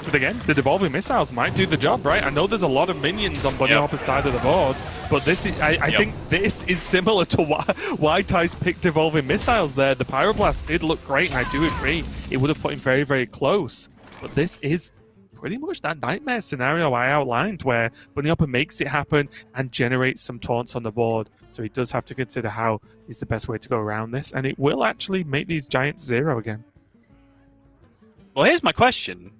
But again, the Devolving Missiles might do the job, right? I know there's a lot of minions on Bunnyhopper's side of the board, but this is, I think this is similar to why Thijs picked Devolving Missiles there. The Pyroblast did look great, and I do agree. It would have put him very, very close. But this is pretty much that nightmare scenario I outlined, where Bunnyhopper makes it happen and generates some taunts on the board. So he does have to consider how is the best way to go around this, and it will actually make these Giants 0 again. Well, here's my question.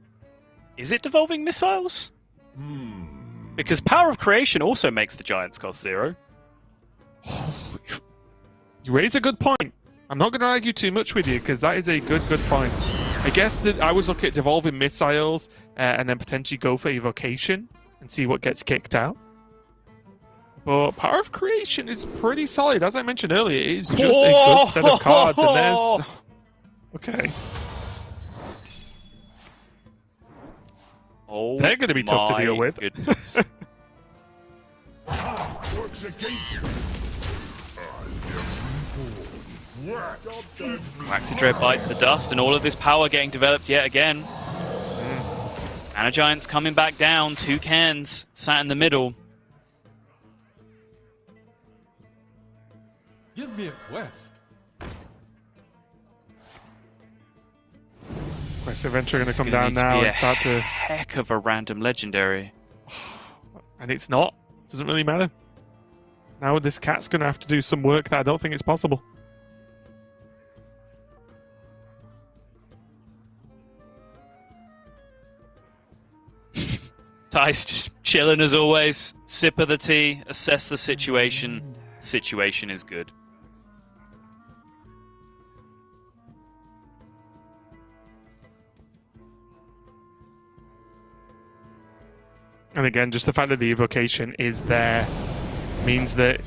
Is it Devolving Missiles? Because Power of Creation also makes the Giants cost 0. You raise a good point. I'm not going to argue too much with you, because that is a good point. I guess that I was looking at Devolving Missiles and then potentially go for Evocation and see what gets kicked out. But Power of Creation is pretty solid. As I mentioned earlier, it is just a good set of cards, and there's... Okay. Oh, they're going to be tough to deal with. Waxy Dread bites the dust, and all of this power getting developed yet again. Mana Giants coming back down. 2 cans sat in the middle. Give me a quest. Quest Adventure going to come down now and start to... heck of a random legendary. And it's not. Doesn't really matter. Now this cat's going to have to do some work that I don't think is possible. Thijs just chilling as always. Sip of the tea. Assess the situation. Situation is good. And again, just the fact that the evocation is there means that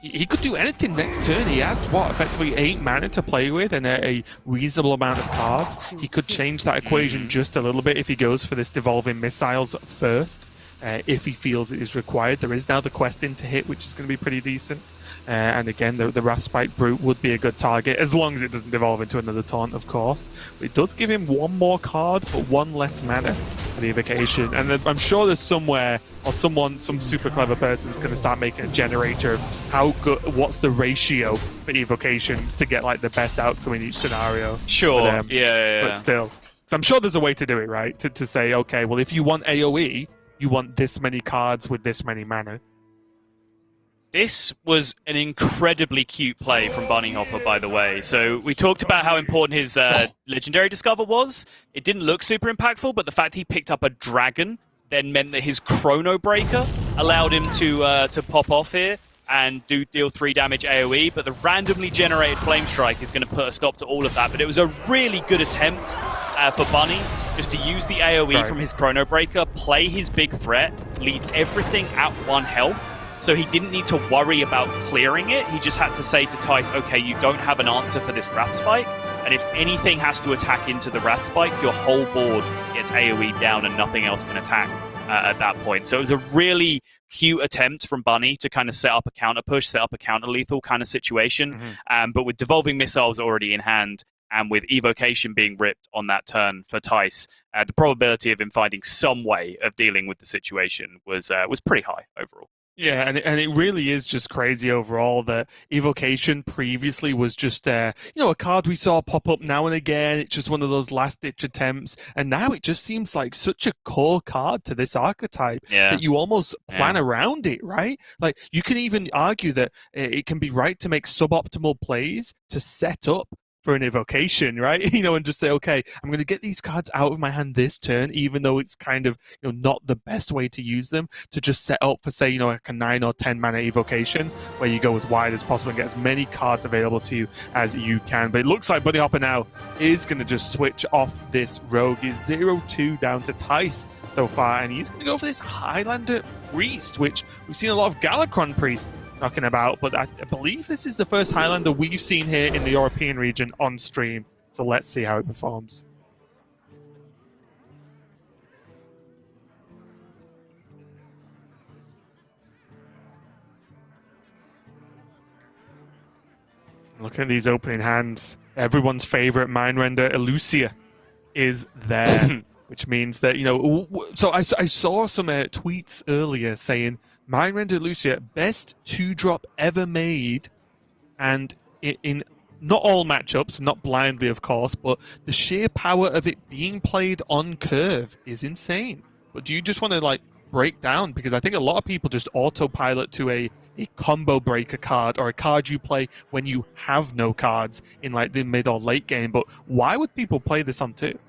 he could do anything next turn. He has, what, effectively 8 mana to play with and a reasonable amount of cards. He could change that equation just a little bit if he goes for this Devolving Missiles first, if he feels it is required. There is now the quest in to hit, which is going to be pretty decent. And again, the Wrathspike Brute would be a good target, as long as it doesn't devolve into another taunt, of course. But it does give him 1 more card, but 1 less mana for the evocation. And I'm sure there's somewhere, or some super clever person is going to start making a generator of how good, what's the ratio for evocations to get like the best outcome in each scenario. Sure, But, yeah. But still, so I'm sure there's a way to do it, right? To say, okay, well, if you want AoE, you want this many cards with this many mana. This was an incredibly cute play from Bunnyhoppor, by the way. So we talked about how important his Legendary Discover was. It didn't look super impactful, but the fact he picked up a dragon then meant that his Chrono Breaker allowed him to pop off here and deal 3 damage AoE. But the randomly generated Flame Strike is going to put a stop to all of that. But it was a really good attempt for Bunny just to use the AoE from his Chrono Breaker, play his big threat, leave everything at 1 health. So he didn't need to worry about clearing it. He just had to say to Thijs, okay, you don't have an answer for this Wrathspike, and if anything has to attack into the Wrathspike, your whole board gets AoE down and nothing else can attack at that point. So it was a really cute attempt from Bunny to kind of set up a counter push, set up a counter lethal kind of situation. But with Devolving Missiles already in hand, and with Evocation being ripped on that turn for Thijs, the probability of him finding some way of dealing with the situation was pretty high overall. Yeah, and it really is just crazy overall that Evocation previously was just a card we saw pop up now and again. It's just one of those last-ditch attempts, and now it just seems like such a core card to this archetype that you almost plan around it, right? Like, you can even argue that it can be right to make suboptimal plays to set up for an evocation, right? And just say, okay, I'm going to get these cards out of my hand this turn, even though it's kind of not the best way to use them, to just set up for, say, like a 9 or 10 mana evocation, where you go as wide as possible and get as many cards available to you as you can. But it looks like Bunnyhoppor now is going to just switch off this rogue. He's 0-2 down to Thijs so far, and he's going to go for this Highlander Priest, which we've seen a lot of Galakron Priest knocking about, but I believe this is the first Highlander we've seen here in the European region on stream. So let's see how it performs. Looking at these opening hands, everyone's favorite Mindrender Elucia is there, which means that, so I saw some tweets earlier saying Mindrender Elucia, best 2-drop ever made, and in not all matchups, not blindly of course, but the sheer power of it being played on curve is insane. But do you just want to break down, because I think a lot of people just autopilot to a combo breaker card or a card you play when you have no cards in the mid or late game, but why would people play this on 2?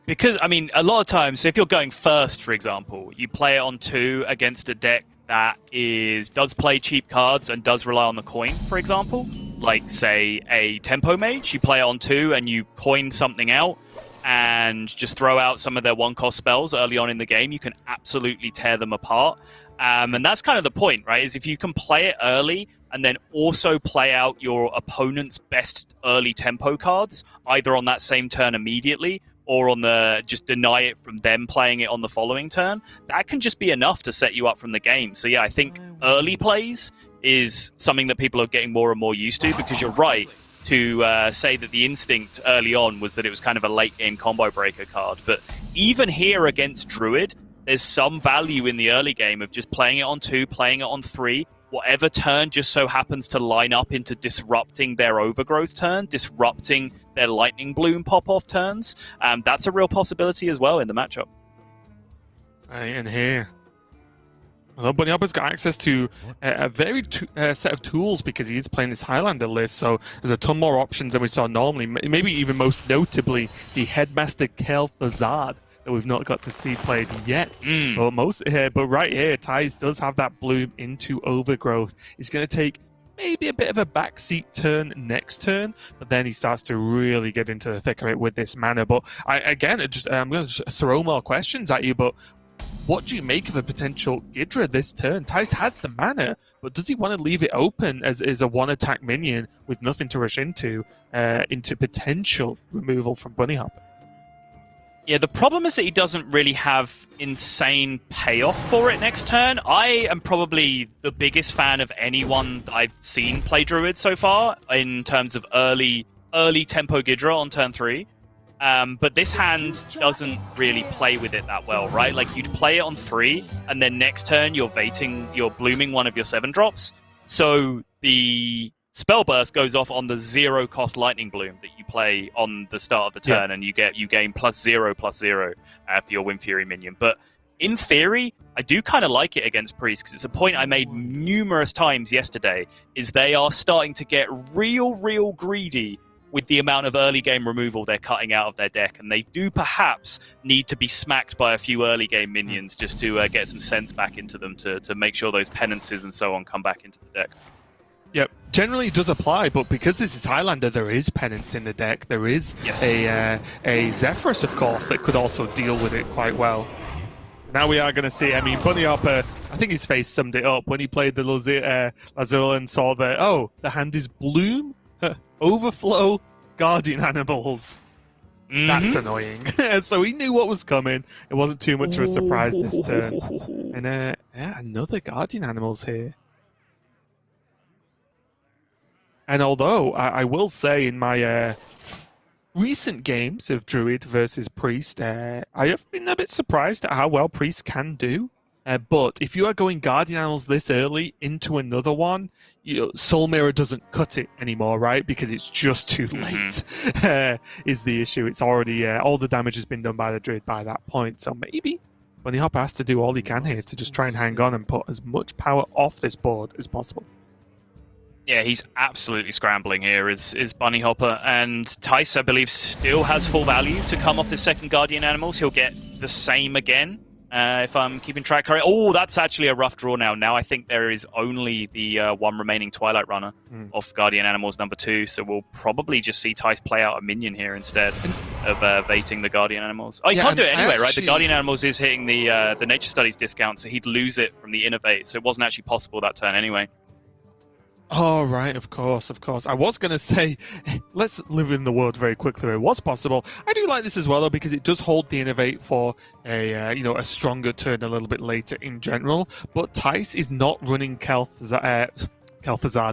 Because, a lot of times, so if you're going first, for example, you play it on 2 against a deck that does play cheap cards and does rely on the coin, for example. Like, say, a Tempo Mage, you play it on 2 and you coin something out and just throw out some of their 1-cost spells early on in the game. You can absolutely tear them apart. And that's kind of the point, right? Is if you can play it early and then also play out your opponent's best early tempo cards, either on that same turn immediately or on just deny it from them playing it on the following turn, that can just be enough to set you up from the game. So yeah, I think early plays is something that people are getting more and more used to, because you're right to say that the instinct early on was that it was kind of a late game combo breaker card. But even here against Druid, there's some value in the early game of just playing it on 2, playing it on 3, whatever turn just so happens to line up into disrupting their overgrowth turn, disrupting their lightning bloom pop-off turns. That's a real possibility as well in the matchup. And here, Bunnyhoppor's got access to a very set of tools, because he is playing this Highlander list, so there's a ton more options than we saw normally. Maybe even most notably the Headmaster Kel'Thuzad that we've not got to see played yet. But right here, Thijs does have that bloom into overgrowth. He's going to take maybe a bit of a backseat turn next turn, but then he starts to really get into the thick of it with this mana. But I'm going to just throw more questions at you, but what do you make of a potential Ghidra this turn? Thijs has the mana, but does he want to leave it open as a one-attack minion with nothing to rush into potential removal from Bunnyhoppor? Yeah, the problem is that he doesn't really have insane payoff for it next turn. I am probably the biggest fan of anyone that I've seen play Druid so far in terms of early tempo Ghidra on turn 3. But this hand doesn't really play with it that well, right? Like, you'd play it on 3, and then next turn you're blooming one of your 7 drops. So the Spell Burst goes off on the 0-cost Lightning Bloom that you play on the start of the turn, and you gain +0/+0 for your Wind Fury minion. But in theory, I do kind of like it against Priest, because it's a point I made numerous times yesterday, is they are starting to get real greedy with the amount of early game removal they're cutting out of their deck, and they do perhaps need to be smacked by a few early game minions just to get some sense back into them to make sure those penances and so on come back into the deck. Yep, generally it does apply, but because this is Highlander, there is penance in the deck. There is a Zephyrus, of course, that could also deal with it quite well. Now we are going to see, I mean, Bunnyhoppor, I think his face summed it up when he played the Lazul and saw that, oh, the hand is Bloom, Overflow, Guardian Animals. That's annoying. So he knew what was coming. It wasn't too much of a surprise this turn. And yeah, another Guardian Animals here. And although I will say in my recent games of Druid versus Priest, I have been a bit surprised at how well Priest can do. But if you are going Guardian Animals this early into another one, Soul Mirror doesn't cut it anymore, right? Because it's just too late, is the issue. It's already, all the damage has been done by the Druid by that point. So maybe Bunnyhoppor has to do all he can here to just try and hang on and put as much power off this board as possible. Yeah, he's absolutely scrambling here, is Bunnyhoppor. And Thijs, I believe, still has full value to come off the second Guardian Animals. He'll get the same again, if I'm keeping track correct. Oh, that's actually a rough draw now. Now I think there is only the one remaining Twilight Runner off Guardian Animals number 2, so we'll probably just see Thijs play out a minion here instead of baiting the Guardian Animals. Oh, he can't do it anyway, right? The Guardian Animals is hitting the Nature Studies discount, so he'd lose it from the Innovate, so it wasn't actually possible that turn anyway. Oh, right, of course. I was going to say, let's live in the world very quickly where it was possible. I do like this as well, though, because it does hold the Innovate for a stronger turn a little bit later in general. But Thijs is not running Kel'Thuzad.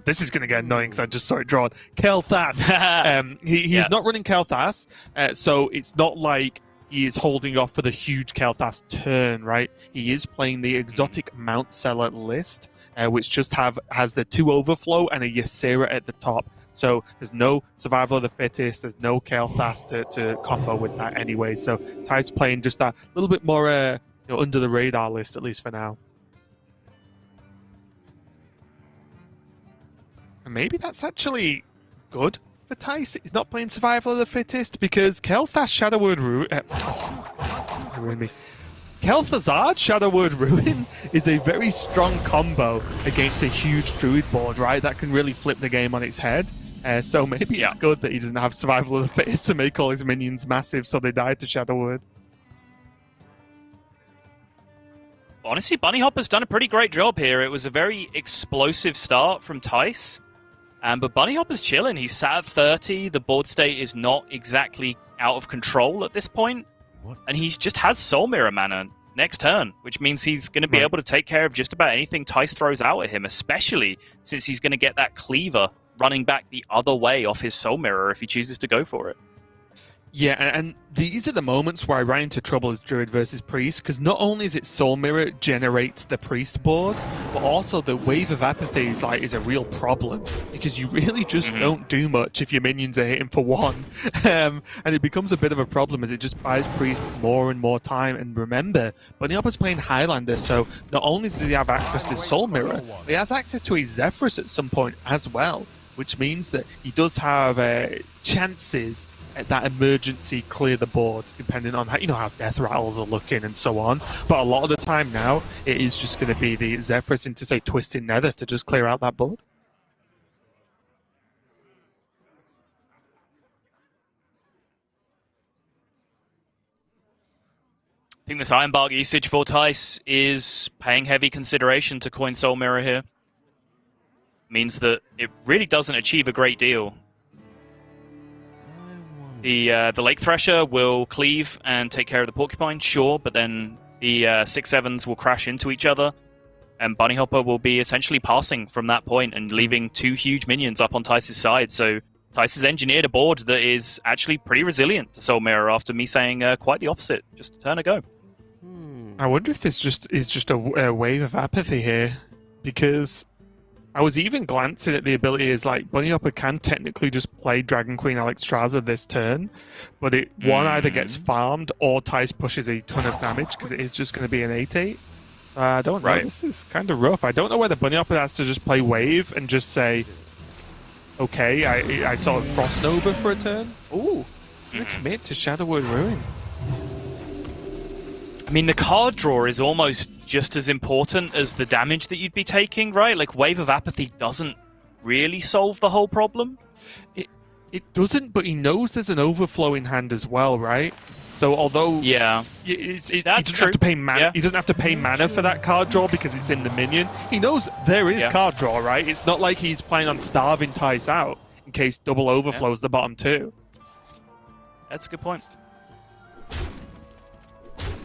This is going to get annoying because I just saw it drawn. Kel'Thas. He's not running Kel'Thas, so it's not like he is holding off for the huge Kel'Thas turn, right? He is playing the exotic Mount Seller list, which just has the 2 Overflow and a Ysera at the top. So there's no Survival of the Fittest, there's no Kel'Thas to combo with that anyway. So Thijs playing just that little bit more under the radar list, at least for now. And maybe that's actually good for Thijs. He's not playing Survival of the Fittest because Kel'Thas Shadowword Ruin. Kel'Thuzad Shadowword Ruin is a very strong combo against a huge Druid board, right? That can really flip the game on its head. So maybe it's good that he doesn't have Survival of the Fittest to make all his minions massive so they die to Shadowword. Honestly, Bunnyhopper's done a pretty great job here. It was a very explosive start from Thijs. But Bunnyhopper's chilling. He's sat at 30. The board state is not exactly out of control at this point. And he just has Soul Mirror mana next turn, which means he's going to be able to take care of just about anything Thijs throws out at him, especially since he's going to get that Cleaver running back the other way off his Soul Mirror if he chooses to go for it. Yeah, and these are the moments where I ran into trouble as Druid versus Priest, because not only is it Soul Mirror generates the Priest board, but also the Wave of Apathy is a real problem, because you really just don't do much if your minions are hitting for 1. And it becomes a bit of a problem as it just buys Priest more and more time. And remember, Bunnyhopper's playing Highlander, so not only does he have access to Soul Mirror, but he has access to a Zephyrus at some point as well, which means that he does have chances at that emergency clear the board, depending on how death rattles are looking and so on. But a lot of the time now, it is just going to be the Zephyrus into, say, Twisted Nether to just clear out that board. think this Iron Bark usage for Thijs is paying heavy consideration to coin Soul Mirror here. Means that it really doesn't achieve a great deal. The Lake Thresher will cleave and take care of the Porcupine, sure, but then the 6/7s will crash into each other, and Bunnyhoppor will be essentially passing from that point and leaving 2 huge minions up on Thijs' side. So Thijs has engineered a board that is actually pretty resilient to Soul Mirror after me saying quite the opposite just a turn ago. I wonder if this is just a wave of apathy here, because I was even glancing at the ability as like Bunnyhoppor can technically just play Dragon Queen Alexstrasza this turn, but it one either gets farmed or Thijs pushes a ton of damage because it is just going to be an 8/8. I don't know. Right. This is kind of rough. I don't know whether Bunnyhoppor has to just play wave and just say, okay, I sort of Frost Nova for a turn. Ooh, gonna commit to Shadowwood Ruin. I mean, the card draw is almost just as important as the damage that you'd be taking, right? Like, Wave of Apathy doesn't really solve the whole problem. It doesn't, but he knows there's an overflow in hand as well, right? So although he doesn't have to pay mana, he doesn't have to pay mana for that card draw because it's in the minion. He knows there is card draw, right? It's not like he's planning on starving Thijs out in case double overflows the bottom 2. That's a good point.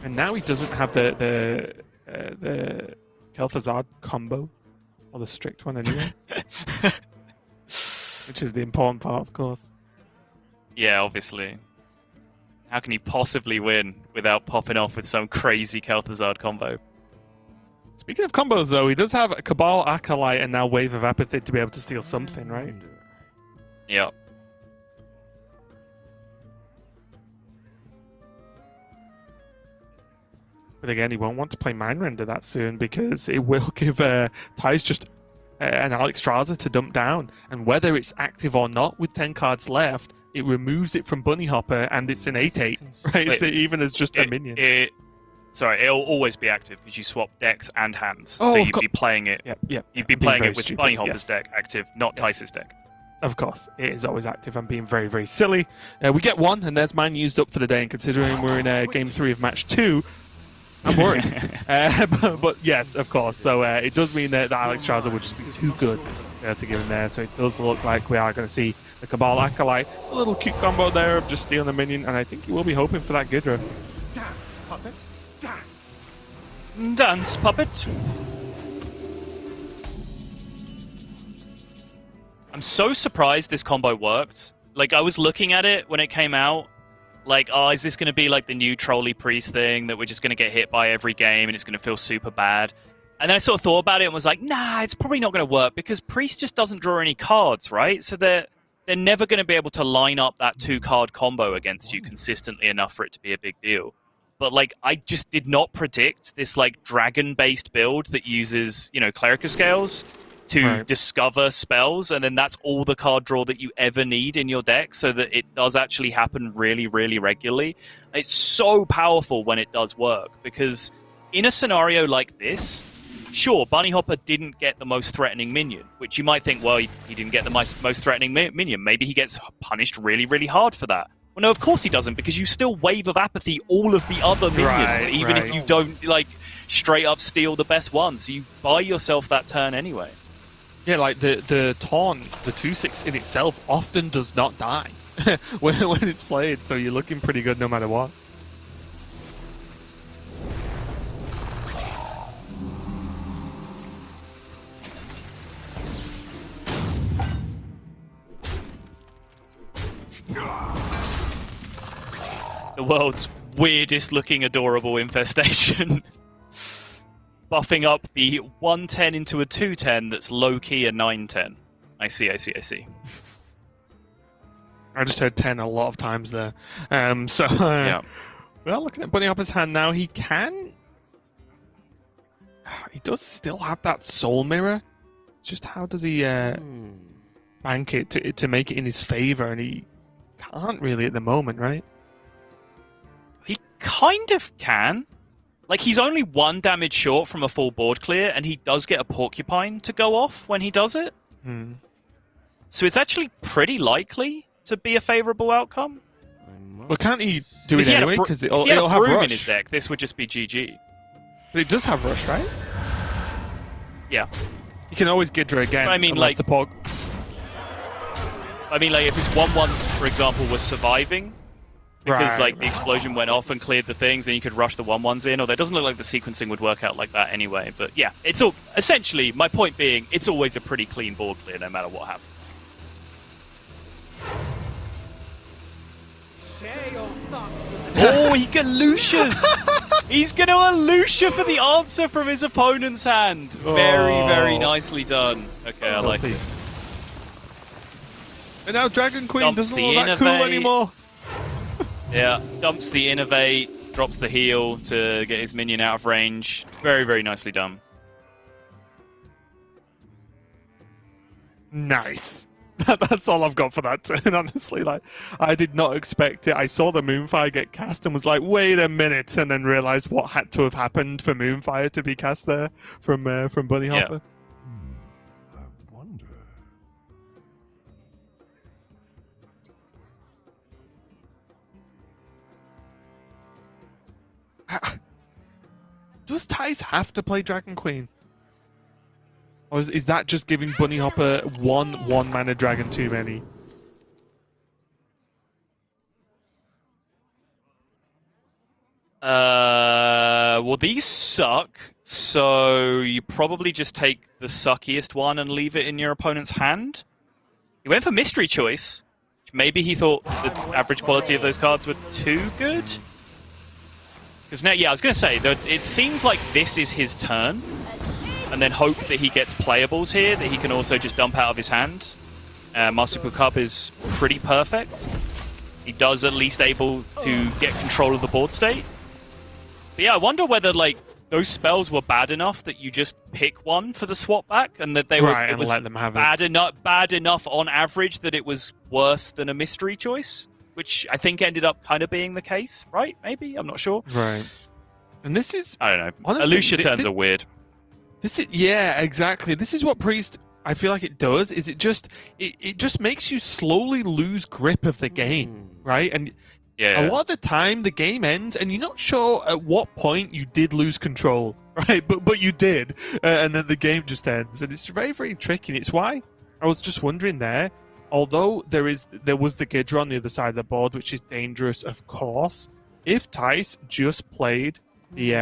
And now he doesn't have the Kel'Thuzad combo, or the strict one anyway, which is the important part, of course. Yeah, obviously. How can he possibly win without popping off with some crazy Kel'Thuzad combo? Speaking of combos, though, he does have a Cabal Acolyte and now Wave of Apathy to be able to steal something, right? Yeah. But again, he won't want to play Mind Render that soon because it will give Thijs just an Alexstrasza to dump down. And whether it's active or not with 10 cards left, it removes it from Bunnyhoppor and it's an 8/8, right? Wait, so even as just a minion. Sorry, it'll always be active because you swap decks and hands. Oh, so of you'd be playing it. You'd be playing it with Bunnyhoppor's deck active, not Thijs' deck. Of course, it is always active. I'm being very, very silly. We get one, and there's mine used up for the day. And considering we're in game 3 of match 2, I'm worried. but yes, of course. So it does mean that the Alexstrasza would just be too good to give him there. So it does look like we are going to see the Cabal Acolyte. A little cute combo there of just stealing a minion, and I think he will be hoping for that Ghidra. Dance, puppet, dance. Dance, puppet. I'm so surprised this combo worked. Like, I was looking at it when it came out, like, oh, is this going to be like the new Trolley Priest thing that we're just going to get hit by every game and it's going to feel super bad? And then I sort of thought about it and was like, nah, it's probably not going to work because Priest just doesn't draw any cards, right? So they're never going to be able to line up that 2-card combo against you consistently enough for it to be a big deal. But, like, I just did not predict this, like, dragon-based build that uses, you know, Clerical Scales to discover spells, and then that's all the card draw that you ever need in your deck, so that it does actually happen really, really regularly. It's so powerful when it does work, because in a scenario like this, sure, Bunnyhoppor didn't get the most threatening minion, which you might think, well, he didn't get the most threatening minion. Maybe he gets punished really, really hard for that. Well, no, of course he doesn't, because you still Wave of Apathy all of the other minions, even if you don't, like, straight up steal the best one. So you buy yourself that turn anyway. Yeah, like the taunt, the 2/6 in itself often does not die when it's played, so you're looking pretty good no matter what. The world's weirdest looking adorable infestation. Buffing up the 1/10 into a 2/10 that's low-key a 9/10. I see. I just heard 10 a lot of times there. Well, looking at Bunnyhoppor's hand now, he does still have that Soul Mirror. It's just how does he bank it to make it in his favor, and he can't really at the moment, right? He kind of can. Like, he's only 1 damage short from a full board clear, and he does get a Porcupine to go off when he does it. So it's actually pretty likely to be a favorable outcome. Well, can't he do If it he had a anyway? bro- Because if it'll he had a have broom rush. in his deck, this would just be GG. But it does have rush, right? Yeah. You can always Gidra again. But I mean, unless like- the Pog. I mean, like, if his 1/1s, for example, was surviving, because, Right, like, the explosion went off and cleared the things, then you could rush the 1/1s in, although it doesn't look like the sequencing would work out like that anyway. But yeah, it's all, essentially, my point being, it's always a pretty clean board clear, no matter what happens. Oh, he got Lucius! He's going to Lucia for the answer from his opponent's hand. Very, very nicely done. Okay, I like it. And now Dragon Queen Dumps doesn't the look that cool Innovate. anymore. Yeah, dumps the Innovate, drops the heal to get his minion out of range. Very, very nicely done. Nice. That's all I've got for that turn, honestly. Like, I did not expect it. I saw the Moonfire get cast and was like, wait a minute, and then realized what had to have happened for Moonfire to be cast there from Bunnyhoppor. Does Thijs have to play Dragon Queen? Or is that just giving Bunnyhoppor one mana dragon too many? Well, these suck, so you probably just take the suckiest one and leave it in your opponent's hand. He went for Mystery Choice. Maybe he thought the average quality of those cards were too good. Because now, yeah, I was going to say, it seems like this is his turn, and then hope that he gets playables here that he can also just dump out of his hand. Marsupial Cub is pretty perfect. He does at least able to get control of the board state. But yeah, I wonder whether, like, those spells were bad enough that you just pick one for the swap back, and that they were Right, and let them have it. bad enough on average that it was worse than a Mystery Choice, which I think ended up kind of being the case, right? Maybe? I'm not sure. Right. And this is... I don't know. Honestly, Lucia turns are weird. This is, yeah, exactly. This is what Priest, I feel like it does, is it just makes you slowly lose grip of the game, right? And yeah, a lot of the time the game ends and you're not sure at what point you did lose control, right? But you did, and then the game just ends, and it's very, very tricky. And it's why I was just wondering there, although there was the Gidra on the other side of the board, which is dangerous, of course. If Thijs just played the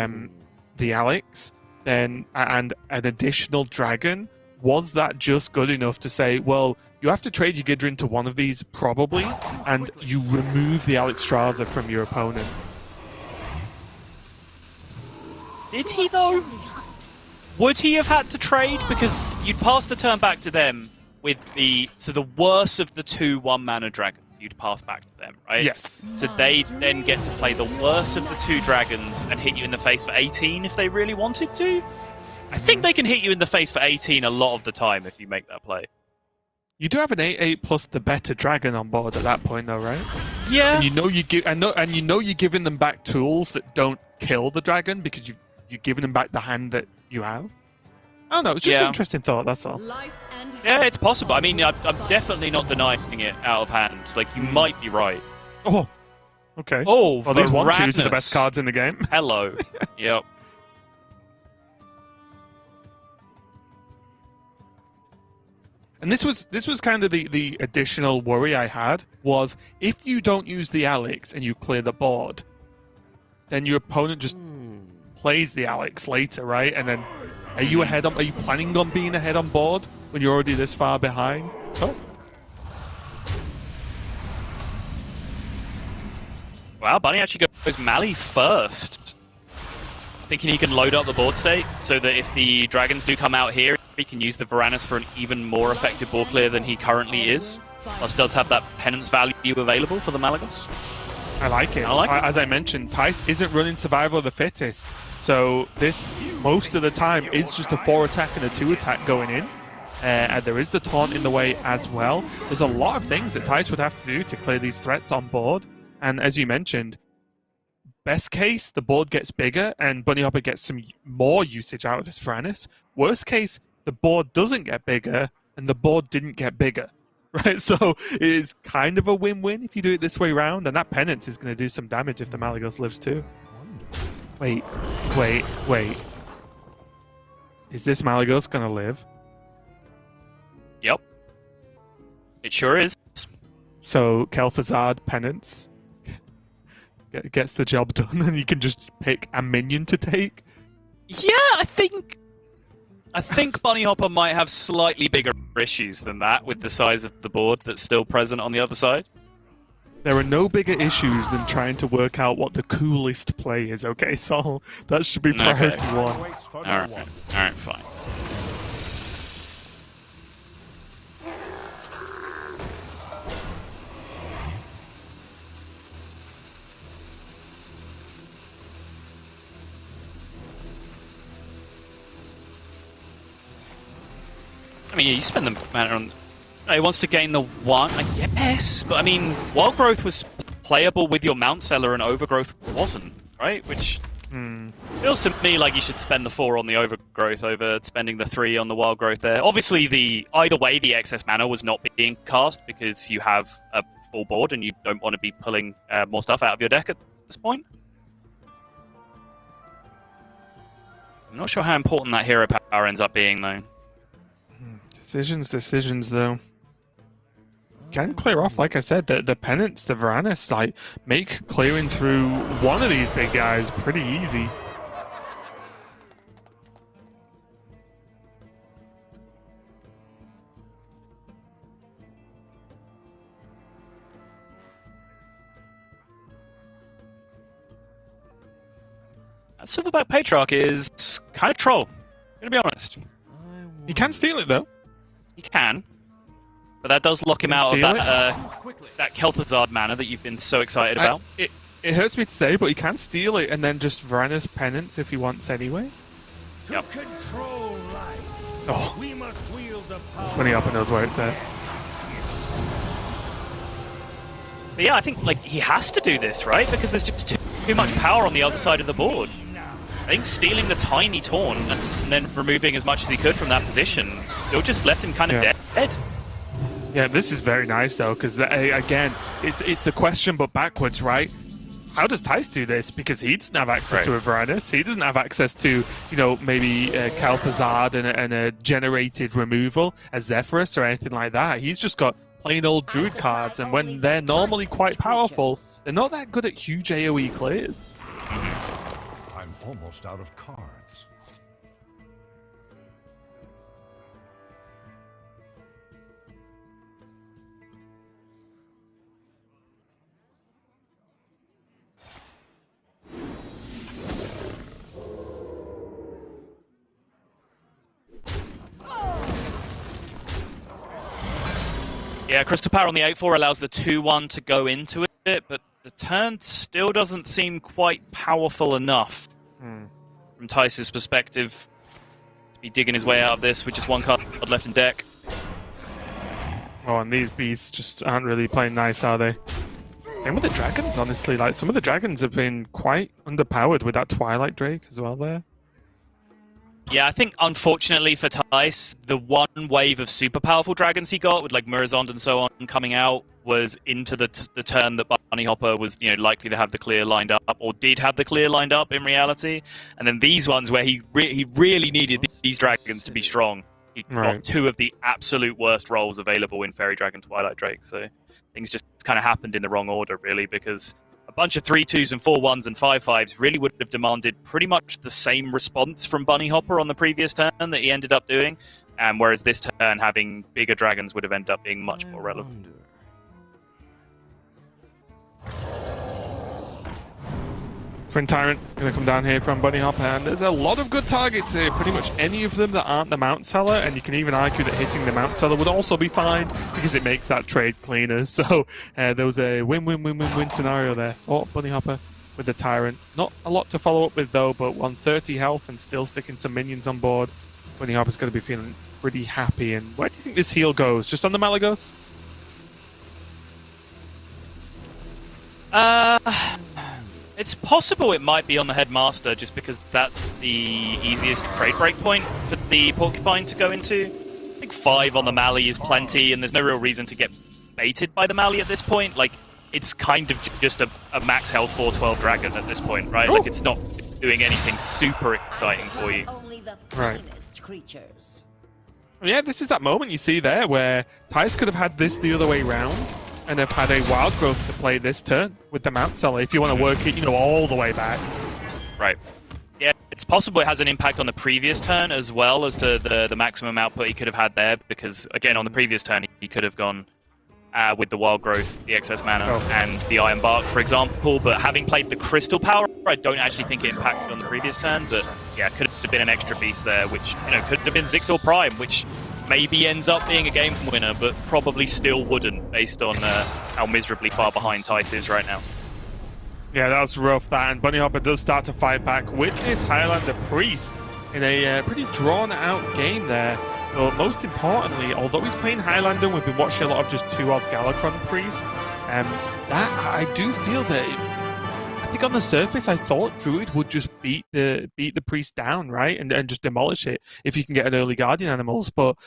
Alex, then and an additional dragon, was that just good enough to say, well, you have to trade your Gidra into one of these probably, and you remove the Alexstrasza from your opponent? Did he though? Would he have had to trade? Because you'd pass the turn back to them with the worst of the two 1-mana dragons. You'd pass back to them, right? Yes. So they then get to play the worst of the two dragons and hit you in the face for 18 if they really wanted to. I think they can hit you in the face for 18 a lot of the time if you make that play. You do have an 8/8 plus the better dragon on board at that point, though, right? Yeah. And you know you're giving them back tools that don't kill the dragon because you're giving them back the hand that you have. I don't know. It's just an interesting thought. That's all. Yeah, it's possible. I mean, I'm definitely not denying it out of hand. Like, you might be right. Oh, okay. Oh, well, these 1/2s are the Varanus. best cards in the game. Hello. Yep. And this was kind of the additional worry I had, was if you don't use the Alex and you clear the board, then your opponent just plays the Alex later, right? And then are you planning on being ahead on board when you're already this far behind? Oh. Wow, Bunny actually goes Mally first. Thinking he can load up the board state so that if the dragons do come out here, he can use the Varanus for an even more effective board clear than he currently is. Plus does have that penance value available for the Malagos. I like it. As I mentioned, Thijs isn't running Survival of the Fittest. So this, most of the time, it's just a 4-attack and a 2-attack going in. And there is the taunt in the way as well. There's a lot of things that Thijs would have to do to clear these threats on board. And as you mentioned, best case, the board gets bigger and Bunnyhoppor gets some more usage out of this Varanus. Worst case, the board doesn't get bigger and the board didn't get bigger. right? So it's kind of a win-win if you do it this way round, and that penance is going to do some damage if the Malygos lives too. Wait. Is this Malygos going to live? Yep. It sure is. So Kel'Thuzad penance gets the job done, and you can just pick a minion to take. Yeah, I think Bunnyhoppor might have slightly bigger issues than that with the size of the board that's still present on the other side. There are no bigger issues than trying to work out what the coolest play is, okay, Sol? That should be priority one. Alright, fine. I mean, yeah, you spend the mana on... He wants to gain the 1, I guess, but I mean, Wild Growth was playable with your Mount Seller and Overgrowth wasn't, right? Which feels to me like you should spend the 4 on the Overgrowth over spending the 3 on the Wild Growth there. Obviously, either way, the excess mana was not being cast because you have a full board and you don't want to be pulling more stuff out of your deck at this point. I'm not sure how important that hero power ends up being, though. Decisions, though. Can clear off, like I said, the penance, the Varanus, like, make clearing through one of these big guys pretty easy. That Silverback Patriarch is kind of troll, gonna be honest. You can steal it, though. You can. But that does lock him out of that Kel'Thuzad mana that you've been so excited about. It hurts me to say, but he can steal it and then just Varanus penance if he wants anyway. Yep. Oh. Bunnyhoppor knows where it's at. But yeah, I think like he has to do this, right? Because there's just too much power on the other side of the board. I think stealing the tiny Taunt and then removing as much as he could from that position still just left him kind of dead. Yeah, this is very nice though, because again, it's the question but backwards, right? How does Thijs do this? Because he doesn't have access to a Varanus. He doesn't have access to, maybe Kel'Thuzad and a generated removal, a Zephyrus or anything like that. He's just got plain old Druid cards, and when they're normally quite powerful, they're not that good at huge AoE clears. I'm almost out of cards. Yeah, Crystal Power on the 8/4 allows the 2/1 to go into it, but the turn still doesn't seem quite powerful enough from Thijs' perspective to be digging his way out of this with just one card left in deck. Oh, and these beasts just aren't really playing nice, are they? Same with the dragons, honestly. Like, some of the dragons have been quite underpowered with that Twilight Drake as well there. Yeah, I think unfortunately for Thijs, the one wave of super powerful dragons he got with like Murazond and so on coming out was into the turn that Bunnyhoppor was likely to have the clear lined up, or did have the clear lined up in reality. And then these ones where he really needed these dragons to be strong. He got 2 of the absolute worst rolls available in Fairy Dragon Twilight Drake. So things just kind of happened in the wrong order, really, because a bunch of 3/2s and 4/1s and 5/5s really would have demanded pretty much the same response from Bunnyhoppor on the previous turn that he ended up doing, whereas this turn having bigger dragons would have ended up being much more relevant. Twin Tyrant going to come down here from Bunnyhoppor, and there's a lot of good targets here, pretty much any of them that aren't the Mount Seller, and you can even argue that hitting the Mount Seller would also be fine, because it makes that trade cleaner. So there was a win-win-win-win-win scenario there. Oh, Bunnyhoppor with the Tyrant. Not a lot to follow up with though, but 130 health and still sticking some minions on board. Bunnyhopper's going to be feeling pretty happy. And where do you think this heal goes? Just on the Malygos? It's possible it might be on the Headmaster, just because that's the easiest trade break point for the Porcupine to go into. I think think 5 on the Mally is plenty, and there's no real reason to get baited by the Mally at this point. Like, it's kind of just a max health 412 dragon at this point, right? Like, it's not doing anything super exciting for you. Right. Yeah, this is that moment you see there where Thijs could have had this the other way round and have had a wild growth to play this turn with the Mount Seller if you want to work it, you know, all the way back. Right. Yeah, it's possible it has an impact on the previous turn as well as to the maximum output he could have had there, because, again, on the previous turn, he could have gone with the wild growth, the excess mana, and the Iron Bark, for example. But having played the Crystal Power, I don't actually think it impacted on the previous turn. But yeah, could have been an extra beast there, which, you know, could have been Zixor Prime, which maybe ends up being a game winner, but probably still wouldn't, based on how miserably far behind Thijs is right now. Yeah, that was rough, that. And Bunnyhoppor does start to fight back with this Highlander Priest in a pretty drawn-out game there. But most importantly, although he's playing Highlander, we've been watching a lot of just 2 off Galakron Priest. That I do feel that I think on the surface I thought Druid would just beat the Priest down, right, and just demolish it if you can get an early Guardian Animals. But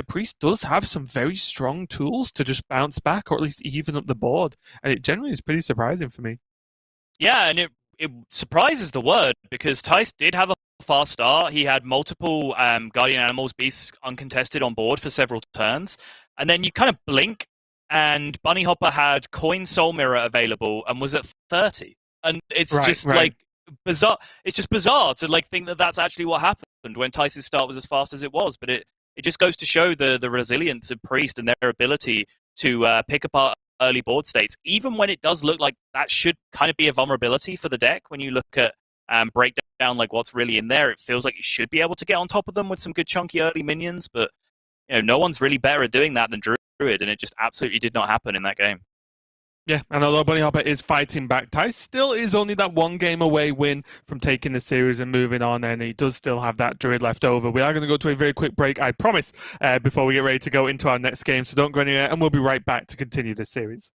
Priest does have some very strong tools to just bounce back, or at least even up the board, and it generally is pretty surprising for me. Yeah, and it surprises the word, because Thijs did have a fast start. He had multiple Guardian Animals, beasts uncontested on board for several turns, and then you kind of blink, and Bunnyhoppor had Coin Soul Mirror available and was at 30, and it's like bizarre. It's just bizarre to like think that that's actually what happened when Thijs' start was as fast as it was. But it just goes to show the resilience of Priest and their ability to pick apart early board states, even when it does look like that should kind of be a vulnerability for the deck. When you look at break down like what's really in there, it feels like you should be able to get on top of them with some good chunky early minions, but you know, no one's really better at doing that than Druid, and it just absolutely did not happen in that game. Yeah, and although Bunnyhoppor is fighting back, Thijs still is only that 1 game away win from taking the series and moving on, and he does still have that Druid left over. We are going to go to a very quick break, I promise, before we get ready to go into our next game, so don't go anywhere, and we'll be right back to continue this series.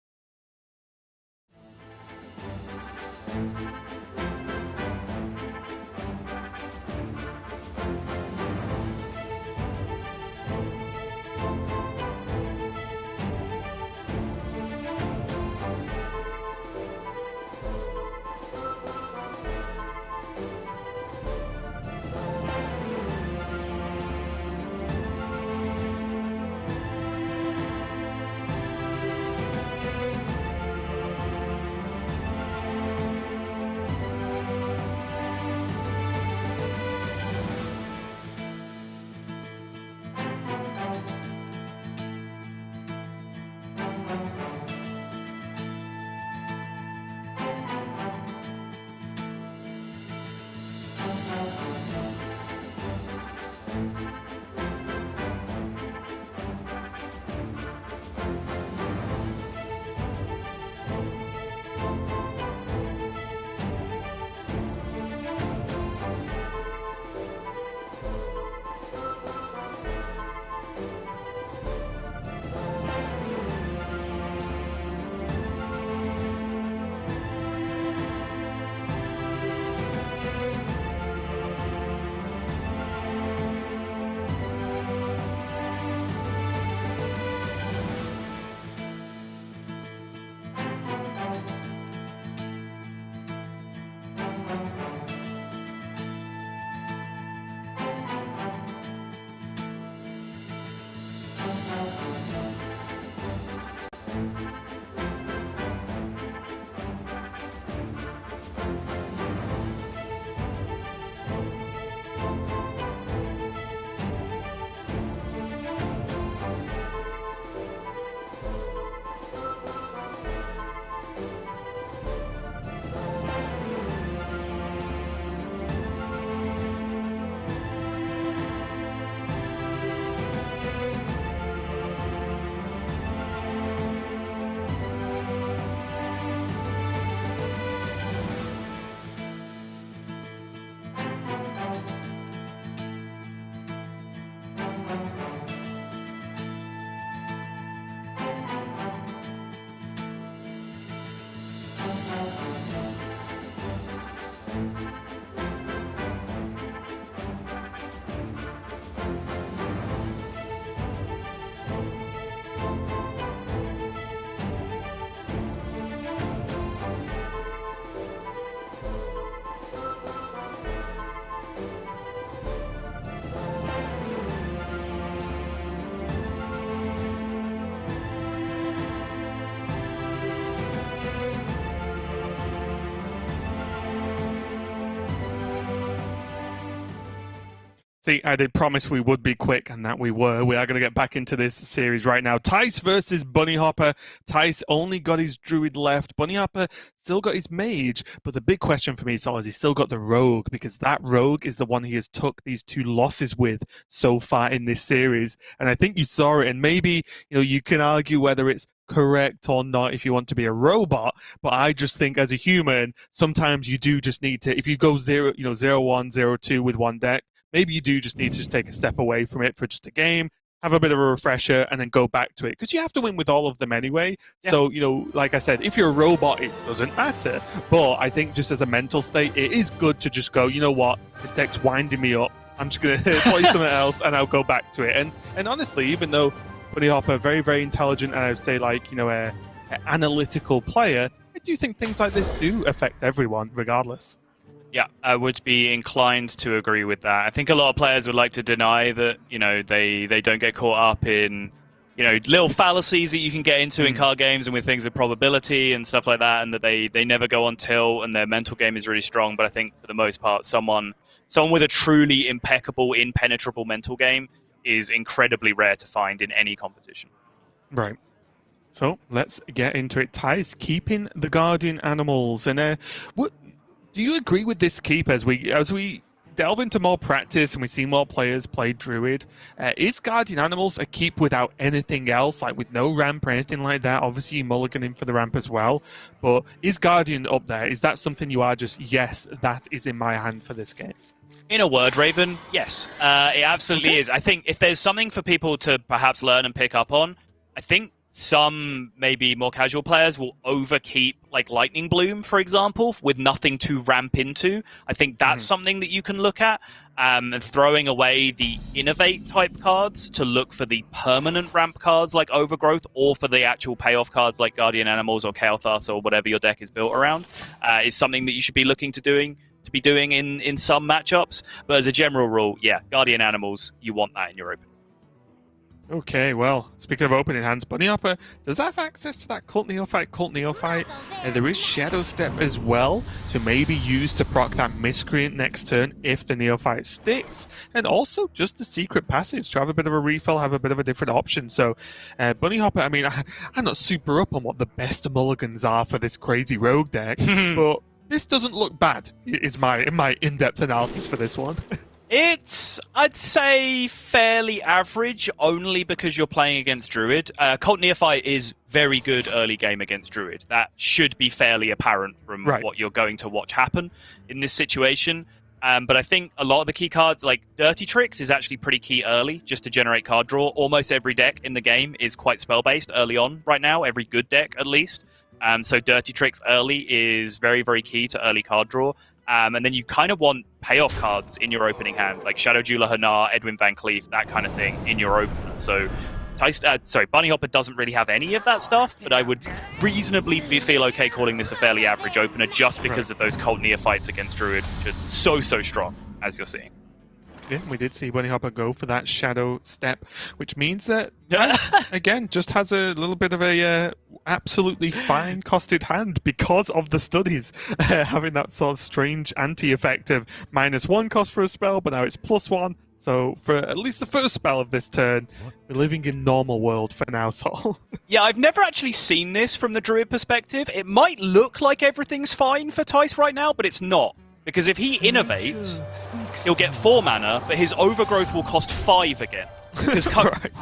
See, I did promise we would be quick, and that we were. We are going to get back into this series right now. Thijs versus Bunnyhoppor. Thijs only got his druid left. Bunnyhoppor still got his mage, but the big question for me, Sol, is he's still got the rogue, because that rogue is the one he has took these 2 losses with so far in this series. And I think you saw it, and maybe you can argue whether it's correct or not if you want to be a robot, but I just think as a human, sometimes you do just need to, if you go 0-1, 0-2 with one deck, maybe you do just need to just take a step away from it for just a game, have a bit of a refresher, and then go back to it. Because you have to win with all of them anyway. Yeah. So, like I said, if you're a robot, it doesn't matter. But I think just as a mental state, it is good to just go, you know what, this deck's winding me up. I'm just going to play something else, and I'll go back to it. And honestly, even though Bunnyhoppor, very, very intelligent, and I would say, like, an analytical player, I do think things like this do affect everyone, regardless. Yeah, I would be inclined to agree with that. I think a lot of players would like to deny that, they don't get caught up in, little fallacies that you can get into in card games and with things of probability and stuff like that, and that they never go on tilt and their mental game is really strong. But I think for the most part, someone with a truly impeccable, impenetrable mental game is incredibly rare to find in any competition. Right. So let's get into it. Thijs keeping the guardian animals, and what? Do you agree with this keep as we delve into more practice and we see more players play Druid? Is Guardian Animals a keep without anything else, like with no ramp or anything like that? Obviously, you mulligan in for the ramp as well, but is Guardian up there? Is that something you are just, yes, that is in my hand for this game? In a word, Raven, yes. It absolutely is. I think if there's something for people to perhaps learn and pick up on, I think some maybe more casual players will overkeep like Lightning Bloom, for example, with nothing to ramp into. I think that's something that you can look at, and throwing away the innovate type cards to look for the permanent ramp cards like Overgrowth, or for the actual payoff cards like Guardian Animals or Kael'thas or whatever your deck is built around, is something that you should be looking to be doing in some matchups. But as a general rule, yeah, Guardian Animals, you want that in your opening. Okay, well, speaking of opening hands, Bunnyhoppor does have access to that Cult Neophyte, and there is Shadow Step as well to maybe use to proc that Miscreant next turn if the Neophyte sticks, and also just the Secret Passage to have a bit of a refill, have a bit of a different option. So Bunnyhoppor, I mean, I'm not super up on what the best mulligans are for this crazy rogue deck, but this doesn't look bad, is my in-depth analysis for this one. It's, I'd say, fairly average, only because you're playing against Druid. Cult Neophyte is very good early game against Druid. That should be fairly apparent from what you're going to watch happen in this situation. But I think a lot of the key cards, like Dirty Tricks, is actually pretty key early, just to generate card draw. Almost every deck in the game is quite spell-based early on right now, every good deck at least. So Dirty Tricks early is very, very key to early card draw. And then you kind of want payoff cards in your opening hand, like Shadow Jeweler Hanar, Edwin Van Cleef, that kind of thing in your opener. So Bunnyhoppor doesn't really have any of that stuff, but I would reasonably feel okay calling this a fairly average opener just because of those Cult Neophytes against Druid, which are so strong, as you're seeing. Yeah, we did see Bunnyhoppor go for that Shadow Step, which means that, again, just has a little bit of a absolutely fine costed hand because of the studies, having that sort of strange anti-effect of -1 cost for a spell, but now it's +1. So for at least the first spell of this turn, we're living in normal world for now, Sol. Yeah, I've never actually seen this from the Druid perspective. It might look like everything's fine for Thijs right now, but it's not. Because if he innovates, he'll get 4 mana, but his Overgrowth will cost 5 again.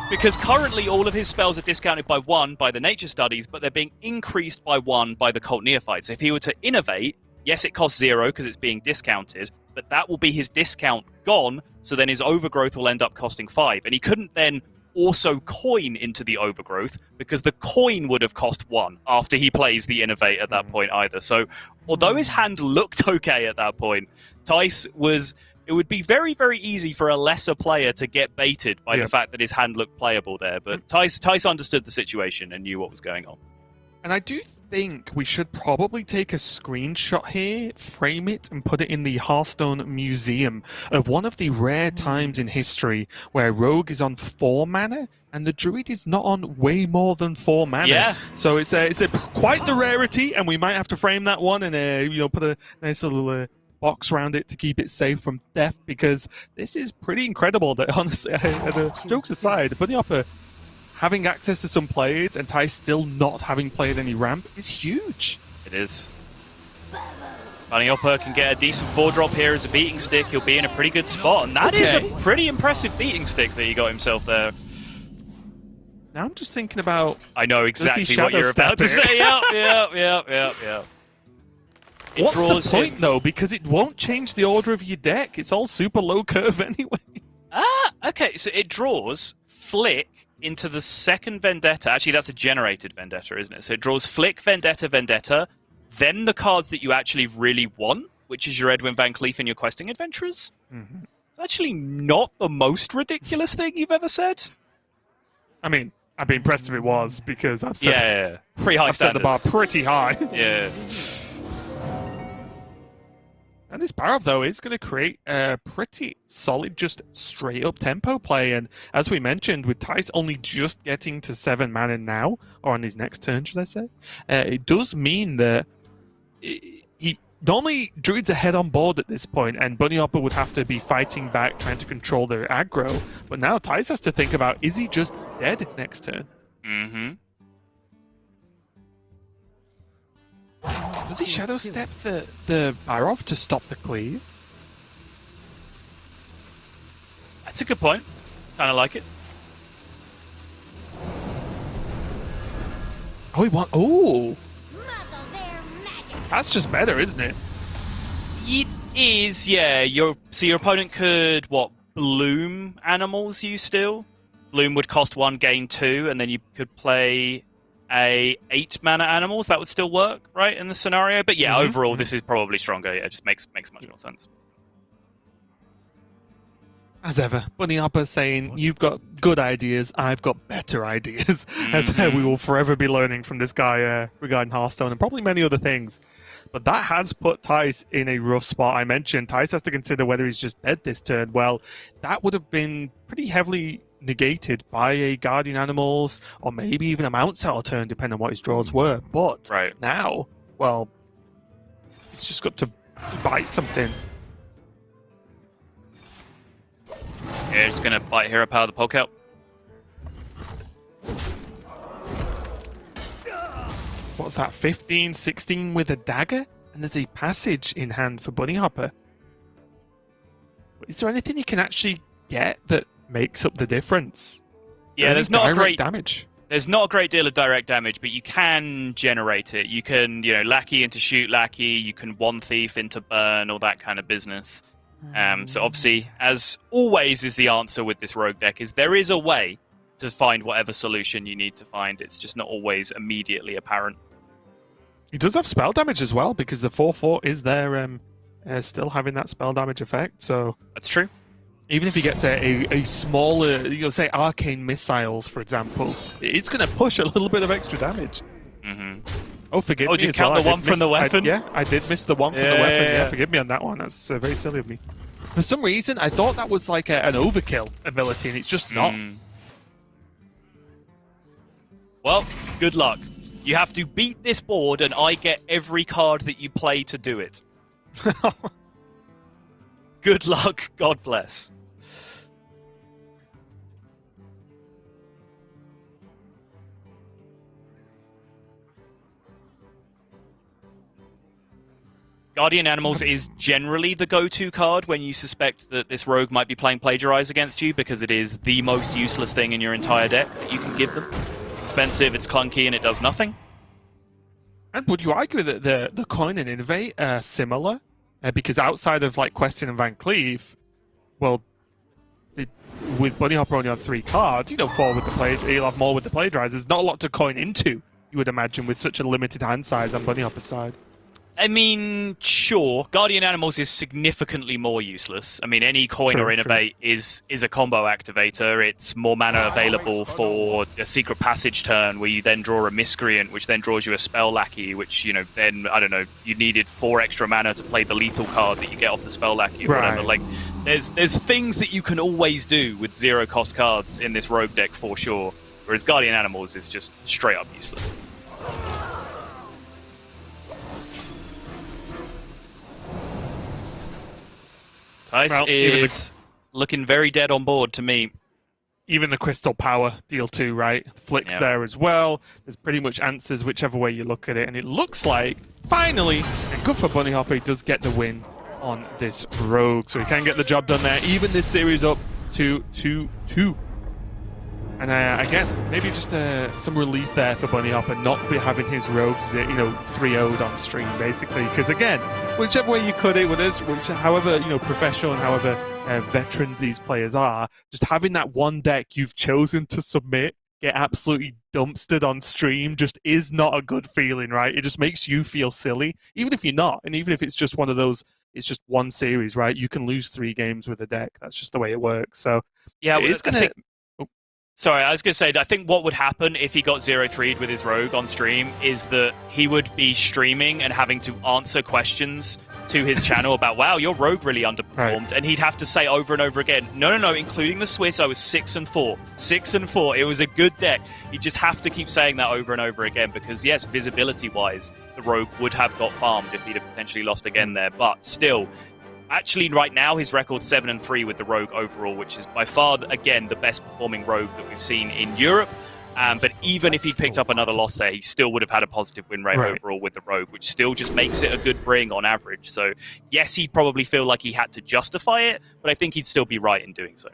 Because currently all of his spells are discounted by 1 by the nature studies, but they're being increased by 1 by the Cult Neophyte. So if he were to innovate, yes, it costs 0 because it's being discounted, but that will be his discount gone, so then his Overgrowth will end up costing 5. And he couldn't then also coin into the Overgrowth because the coin would have cost 1 after he plays the Innovate at that point either. So although his hand looked okay at that point, it would be very, very easy for a lesser player to get baited by the fact that his hand looked playable there. But Thijs understood the situation and knew what was going on. And I do think we should probably take a screenshot here, frame it, and put it in the Hearthstone Museum of one of the rare times in history where Rogue is on 4 mana and the Druid is not on way more than 4 mana. Yeah. So it's quite the rarity, and we might have to frame that one and put a nice little box around it to keep it safe from death, because this is pretty incredible that, honestly, jokes aside, Bunnyhoppor having access to some plays and Thijs still not having played any ramp is huge. It is. Bunnyhoppor can get a decent 4-drop here as a beating stick. He'll be in a pretty good spot, and that is a pretty impressive beating stick that he got himself there. Now I'm just thinking about... I know exactly what you're about to say. Yep. What's the point, though? Because it won't change the order of your deck. It's all super low curve anyway. Okay, so it draws Flick into the second Vendetta. Actually, that's a generated Vendetta, isn't it? So it draws Flick, Vendetta, then the cards that you actually really want, which is your Edwin Van Cleef and your Questing Adventurers. Mm-hmm. It's actually not the most ridiculous thing you've ever said. I mean, I'd be impressed if it was, because I've set, pretty high I've set the bar pretty high. Yeah. And this Barov, though, is going to create a pretty solid, just straight-up tempo play. And as we mentioned, with Thijs only just getting to 7 mana now, or on his next turn, should I say, it does mean that normally Druids are head on board at this point, and Bunnyhoppor would have to be fighting back, trying to control their aggro. But now Thijs has to think about, is he just dead next turn? Mm-hmm. Does he Shadow Step the Barov to stop the cleave? That's a good point. Kind of like it. Oh, he won. Oh! That's just better, isn't it? It is, yeah. So your opponent could, bloom animals you still? Bloom would cost 1, gain 2, and then you could play a 8 mana animals. That would still work, right, in the scenario? But yeah, overall, this is probably stronger. Yeah, it just makes much more sense. As ever, Bunnyhoppor saying, you've got good ideas, I've got better ideas. As we will forever be learning from this guy regarding Hearthstone and probably many other things. But that has put Thijs in a rough spot. I mentioned Thijs has to consider whether he's just dead this turn. Well, that would have been pretty heavily negated by a Guardian Animals or maybe even a Mount Cell turn, depending on what his draws were. But now, well, he's just got to bite something. Yeah, just going to bite Hero Power the poke out. What's that, 15, 16 with a dagger? And there's a passage in hand for Bunnyhoppor. Is there anything you can actually get that makes up the difference? Yeah, there's not a great damage. There's not a great deal of direct damage, but you can generate it. You can, Lackey into shoot Lackey. You can One Thief into burn, all that kind of business. So obviously, as always is the answer with this rogue deck, is there is a way to find whatever solution you need to find. It's just not always immediately apparent. He does have spell damage as well, because the 4/4 is there, still having that spell damage effect. So that's true. Even if he gets a smaller, say arcane missiles, for example, it's going to push a little bit of extra damage. Oh, forgive me. Did you count the one from the weapon? I did miss the one from the weapon. Yeah, forgive me on that one. That's very silly of me. For some reason, I thought that was like an overkill ability, and it's just not. Well, good luck. You have to beat this board, and I get every card that you play to do it. Good luck. God bless. Guardian Animals is generally the go-to card when you suspect that this rogue might be playing Plagiarize against you, because it is the most useless thing in your entire deck that you can give them. It's expensive, it's clunky, and it does nothing. And would you argue that the Coin and Innovate are similar? Because outside of like Questing and Van Cleef, well, with Bunnyhoppor only on 3 cards, 4 with the play, you'll have more with the Plagiarize. There's not a lot to coin into, you would imagine, with such a limited hand size on Bunnyhoppor's side. I mean, sure. Guardian Animals is significantly more useless. I mean, any Coin or Innovate is a combo activator. It's more mana available for a Secret Passage turn, where you then draw a Miscreant, which then draws you a Spell Lackey, which, then, I don't know, you needed 4 extra mana to play the lethal card that you get off the Spell Lackey or whatever. Like, there's things that you can always do with 0-cost cards in this rogue deck for sure, whereas Guardian Animals is just straight up useless. Thijs Well, is looking very dead on board to me. Even the Crystal Power deal too, right? Flicks there as well. There's pretty much answers whichever way you look at it. And it looks like, finally, and good for Bunnyhoppor, he does get the win on this Rogue. So he can get the job done there. Even this series up to 2-2. And again, maybe just some relief there for Bunnyhoppor not be having his Rogues, 3-0'd on stream, basically. Because again, whichever way you cut it, however professional and however veterans these players are, just having that one deck you've chosen to submit get absolutely dumpstered on stream just is not a good feeling, right? It just makes you feel silly, even if you're not, and even if it's just one of those. It's just one series, right? You can lose 3 games with a deck. That's just the way it works. So yeah, it's gonna. Sorry, I was going to say, I think what would happen if he got 0-3'd with his Rogue on stream is that he would be streaming and having to answer questions to his channel about, wow, your Rogue really underperformed. Right. And he'd have to say over and over again, no, including the Swiss, I was 6-4. 6-4. It was a good deck. You just have to keep saying that over and over again because, yes, visibility-wise, the Rogue would have got farmed if he'd have potentially lost again there. But still, actually, right now, his record's 7-3 with the Rogue overall, which is by far, again, the best performing Rogue that we've seen in Europe. But even if he picked up another loss there, he still would have had a positive win rate overall with the Rogue, which still just makes it a good bring on average. So, yes, he'd probably feel like he had to justify it, but I think he'd still be right in doing so.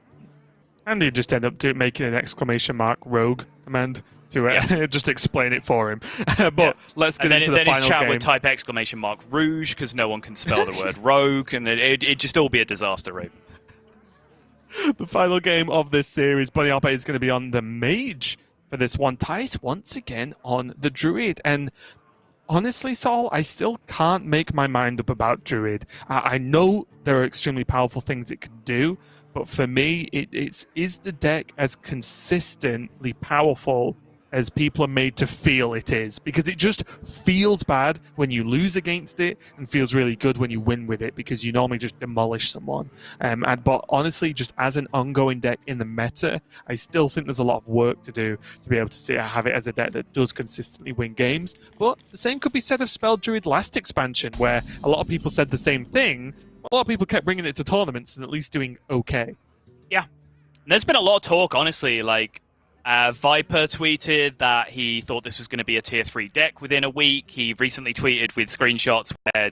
And he'd just end up making an exclamation mark Rogue command to just explain it for him. But let's get into the final game. Then his chat would type exclamation mark Rouge because no one can spell the word Rogue, and it'd just all be a disaster, Raven. The final game of this series, Bunnyhoppor is going to be on the Mage for this one. Thijs once again on the Druid. And honestly, Saul, I still can't make my mind up about Druid. I know there are extremely powerful things it can do, but for me, is the deck as consistently powerful as people are made to feel it is, because it just feels bad when you lose against it and feels really good when you win with it, because you normally just demolish someone. But honestly, just as an ongoing deck in the meta, I still think there's a lot of work to do to be able to have it as a deck that does consistently win games. But the same could be said of Spell Druid last expansion, where a lot of people said the same thing. A lot of people kept bringing it to tournaments and at least doing okay. Yeah. And there's been a lot of talk, honestly, like Viper tweeted that he thought this was going to be a tier 3 deck within a week. He recently tweeted with screenshots where,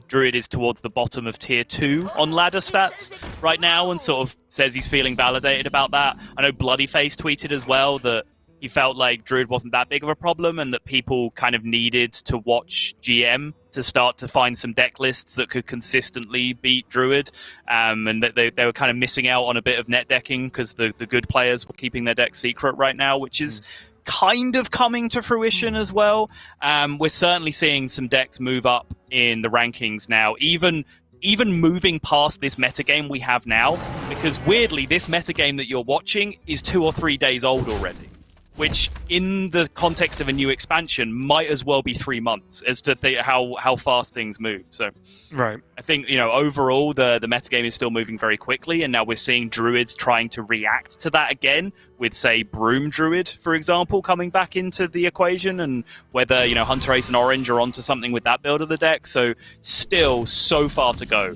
Druid is towards the bottom of tier 2 on ladder stats right now and sort of says he's feeling validated about that. I know Bloodyface tweeted as well that he felt like Druid wasn't that big of a problem and that people kind of needed to watch GM to start to find some deck lists that could consistently beat Druid, and that they were kind of missing out on a bit of net decking because the good players were keeping their deck secret right now, which is kind of coming to fruition as well. We're certainly seeing some decks move up in the rankings now, even moving past this metagame we have now, because weirdly, this metagame that you're watching is 2 or 3 days old already, which in the context of a new expansion might as well be 3 months as to how fast things move. So right. I think, overall the metagame is still moving very quickly, and now we're seeing Druids trying to react to that again with, say, Broom Druid, for example, coming back into the equation, and whether, Hunter Ace and Orange are onto something with that build of the deck. So still so far to go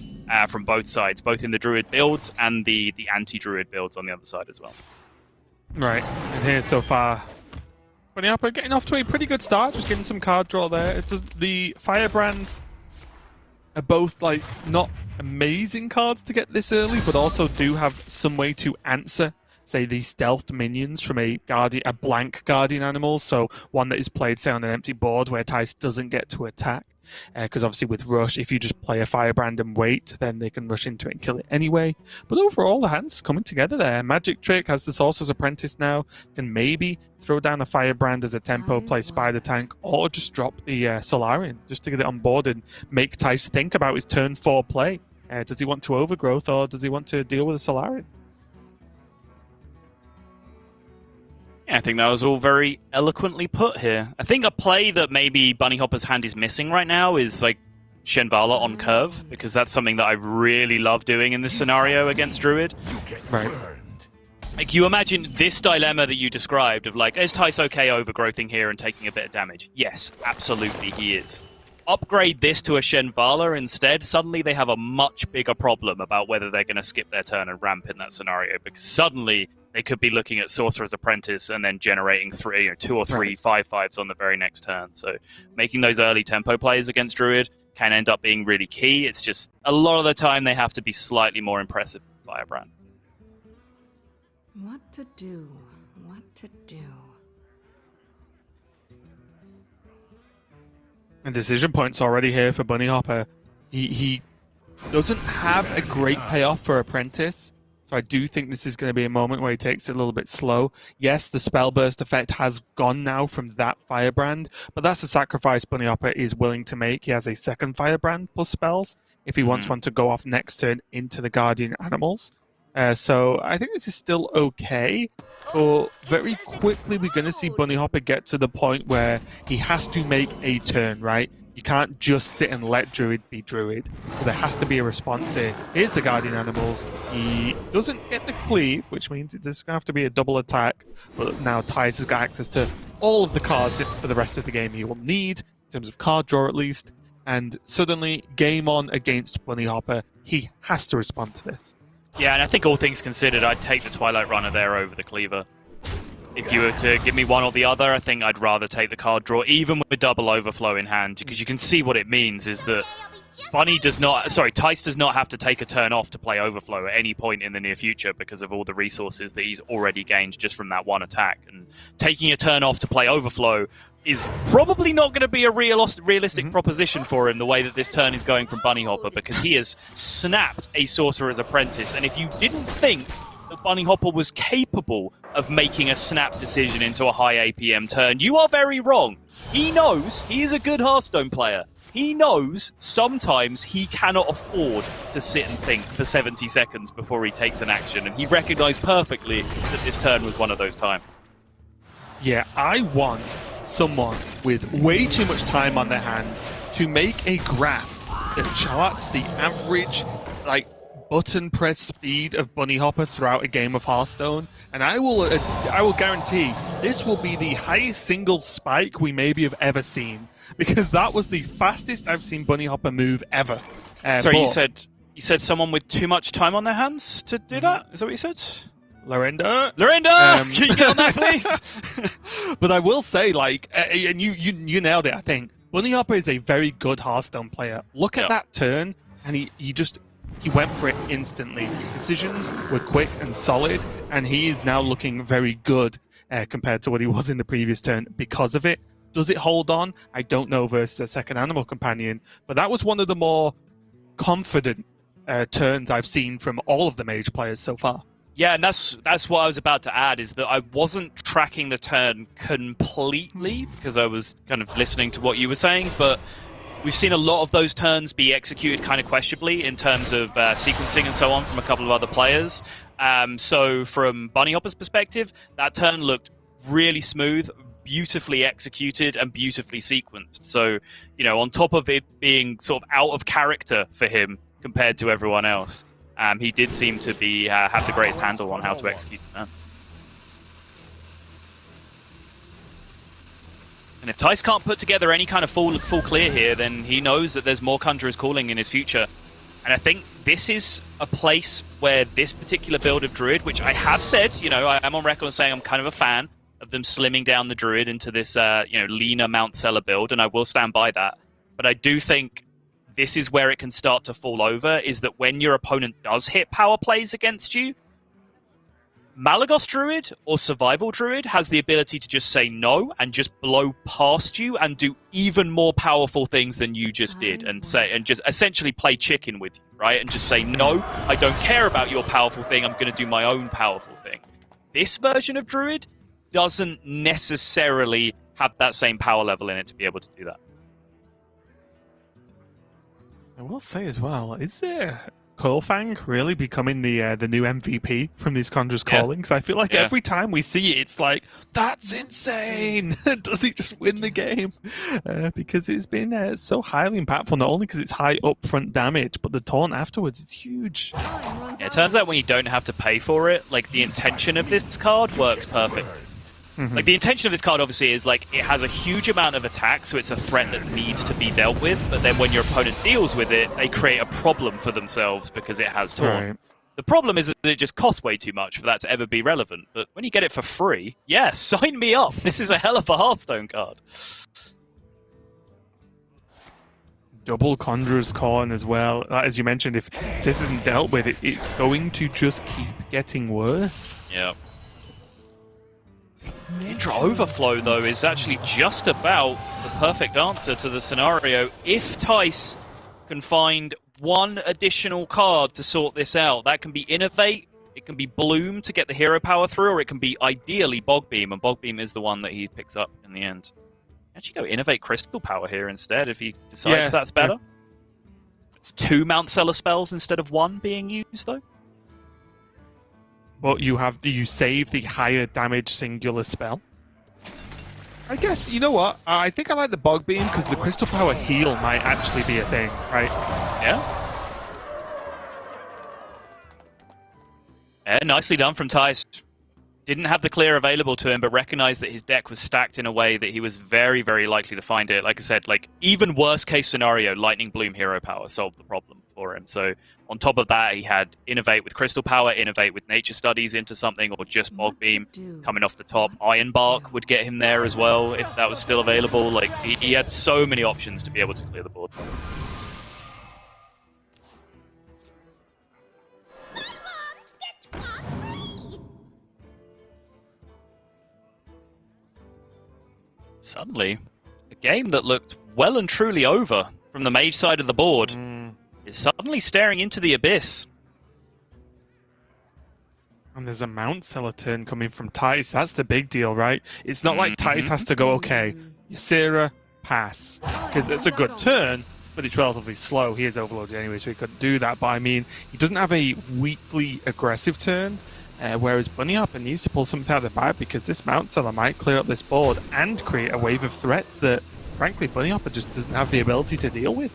from both sides, both in the Druid builds and the anti-Druid builds on the other side as well. Right, and here so far, Bunnyhoppor getting off to a pretty good start, just getting some card draw there. The Firebrands are both not amazing cards to get this early, but also do have some way to answer, say, the stealthed minions from a blank Guardian animal, so one that is played, say, on an empty board where Thijs doesn't get to attack. Because obviously with Rush, if you just play a Firebrand and wait, then they can rush into it and kill it anyway. But overall, the hand's coming together there. Magic Trick has the Sorcerer's Apprentice now, can maybe throw down a Firebrand as a tempo, play Spider Tank, or just drop the Solarian just to get it on board and make Thijs think about his turn 4 play. Does he want to Overgrowth, or does he want to deal with a Solarian? Yeah, I think that was all very eloquently put here. I think a play that maybe Bunnyhopper's hand is missing right now is Shenvala on curve, because that's something that I really love doing in this scenario against Druid. Right. You imagine this dilemma that you described of is Thijs okay overgrowthing here and taking a bit of damage? Yes, absolutely he is. upgrade this to a Shenvala instead, suddenly they have a much bigger problem about whether they're going to skip their turn and ramp in that scenario, because suddenly they could be looking at Sorcerer's Apprentice and then generating 2 or 3 5/5s on the very next turn. So making those early tempo plays against Druid can end up being really key. It's just a lot of the time they have to be slightly more impressive with Firebrand. What to do? What to do? And decision points already here for Bunnyhoppor. He doesn't have a great payoff for Apprentice, so I do think this is going to be a moment where he takes it a little bit slow. Yes, the spell burst effect has gone now from that Firebrand, but that's a sacrifice Bunnyhoppor is willing to make. He has a second Firebrand plus spells if he wants one to go off next turn into the Guardian Animals. So I think this is still okay, but very quickly we're going to see Bunnyhoppor get to the point where he has to make a turn, right? You can't just sit and let Druid be Druid. So there has to be a response here. Here's the Guardian Animals. He doesn't get the cleave, which means it's just going to have to be a double attack. But now Thijs has got access to all of the cards for the rest of the game he will need, in terms of card draw at least. And suddenly, game on against Bunnyhoppor. He has to respond to this. Yeah, and I think all things considered, I'd take the Twilight Runner there over the Cleaver. If you were to give me one or the other, I think I'd rather take the card draw, even with double overflow in hand, because you can see what it means is that Thijs does not have to take a turn off to play overflow at any point in the near future because of all the resources that he's already gained just from that one attack. And taking a turn off to play overflow is probably not going to be a realistic proposition for him the way that this turn is going from Bunnyhoppor, because he has snapped a Sorcerer's Apprentice. And if you didn't think that Bunnyhoppor was capable of making a snap decision into a high APM turn, you are very wrong. He knows he is a good Hearthstone player. He knows sometimes he cannot afford to sit and think for 70 seconds before he takes an action, and he recognized perfectly that this turn was one of those times. Yeah, I want someone with way too much time on their hand to make a graph that charts the average, button press speed of Bunnyhoppor throughout a game of Hearthstone, and I will guarantee this will be the highest single spike we maybe have ever seen, because that was the fastest I've seen Bunnyhoppor move ever. Sorry, you said someone with too much time on their hands to do that? Is that what you said? Lorinda, can you get on that, please? But I will say, and you nailed it, I think. Bunnyhoppor is a very good Hearthstone player. Look at that turn, and he went for it instantly. Decisions were quick and solid, and he is now looking very good compared to what he was in the previous turn because of it. Does it hold on? I don't know versus a second Animal Companion, but that was one of the more confident turns I've seen from all of the mage players so far. Yeah, and that's what I was about to add, is that I wasn't tracking the turn completely because I was kind of listening to what you were saying, but we've seen a lot of those turns be executed kind of questionably in terms of sequencing and so on from a couple of other players. So from Bunnyhoppor's perspective, that turn looked really smooth, beautifully executed, and beautifully sequenced. So, on top of it being sort of out of character for him compared to everyone else, he did seem to be have the greatest handle on how to execute the turn. And if Thijs can't put together any kind of full clear here, then he knows that there's more Conjurers calling in his future. And I think this is a place where this particular build of Druid, which I have said, I am on record saying I'm kind of a fan of them slimming down the Druid into this, leaner Mount Seller build, and I will stand by that. But I do think this is where it can start to fall over, is that when your opponent does hit power plays against you, Malagos Druid or Survival Druid has the ability to just say no and just blow past you and do even more powerful things than you just did, and just essentially play chicken with you, right? And just say, no, I don't care about your powerful thing, I'm going to do my own powerful thing. This version of Druid doesn't necessarily have that same power level in it to be able to do that. I will say as well, is Curlfang really becoming the new MVP from these Conjurers calling? Because I feel like every time we see it, it's like, that's insane! Does he just win the game? Because it's been so highly impactful, not only because it's high upfront damage, but the taunt afterwards is huge. Yeah, it turns out when you don't have to pay for it, the intention of this card works perfect. Like, the intention of this card, obviously, is, like, it has a huge amount of attack, so it's a threat that needs to be dealt with, but then when your opponent deals with it, they create a problem for themselves because it has Taunt. Right. The problem is that it just costs way too much for that to ever be relevant, but when you get it for free, yeah, sign me up. This is a hell of a Hearthstone card. Double Conjurer's Corn as well. As you mentioned, if this isn't dealt with, it's going to just keep getting worse. Yeah. Indra Overflow, though, is actually just about the perfect answer to the scenario. If Thijs can find one additional card to sort this out, that can be Innovate, it can be Bloom to get the hero power through, or it can be ideally Bog Beam, and Bog Beam is the one that he picks up in the end. Actually go Innovate Crystal Power here instead if he decides that's better. It's 2 Mount Seller spells instead of 1 being used, though. But you save the higher damage singular spell. I guess, you know what? I think I like the Bog Beam because the Crystal Power heal might actually be a thing, right? Yeah. Yeah, nicely done from Thijs. Didn't have the clear available to him, but recognized that his deck was stacked in a way that he was very, very likely to find it. Like I said, like, even worst case scenario, Lightning Bloom hero power solved the problem for him. So on top of that, he had Innovate with Crystal Power, Innovate with Nature Studies into something, or just Bog Beam coming off the top. Iron Bark would get him there as well if that was still available. Like, he had so many options to be able to clear the board. Suddenly, a game that looked well and truly over from the mage side of the board is suddenly staring into the abyss. And there's a Mount Seller turn coming from Thijs. That's the big deal, right? It's not like Thijs has to go, okay, Ysera, pass. Because it's a good turn, but it's relatively slow. He is overloaded anyway, so he couldn't do that. But I mean, he doesn't have a weakly aggressive turn. Whereas Bunnyhoppor needs to pull something out of the bag because this Mount Seller might clear up this board and create a wave of threats that, frankly, Bunnyhoppor just doesn't have the ability to deal with.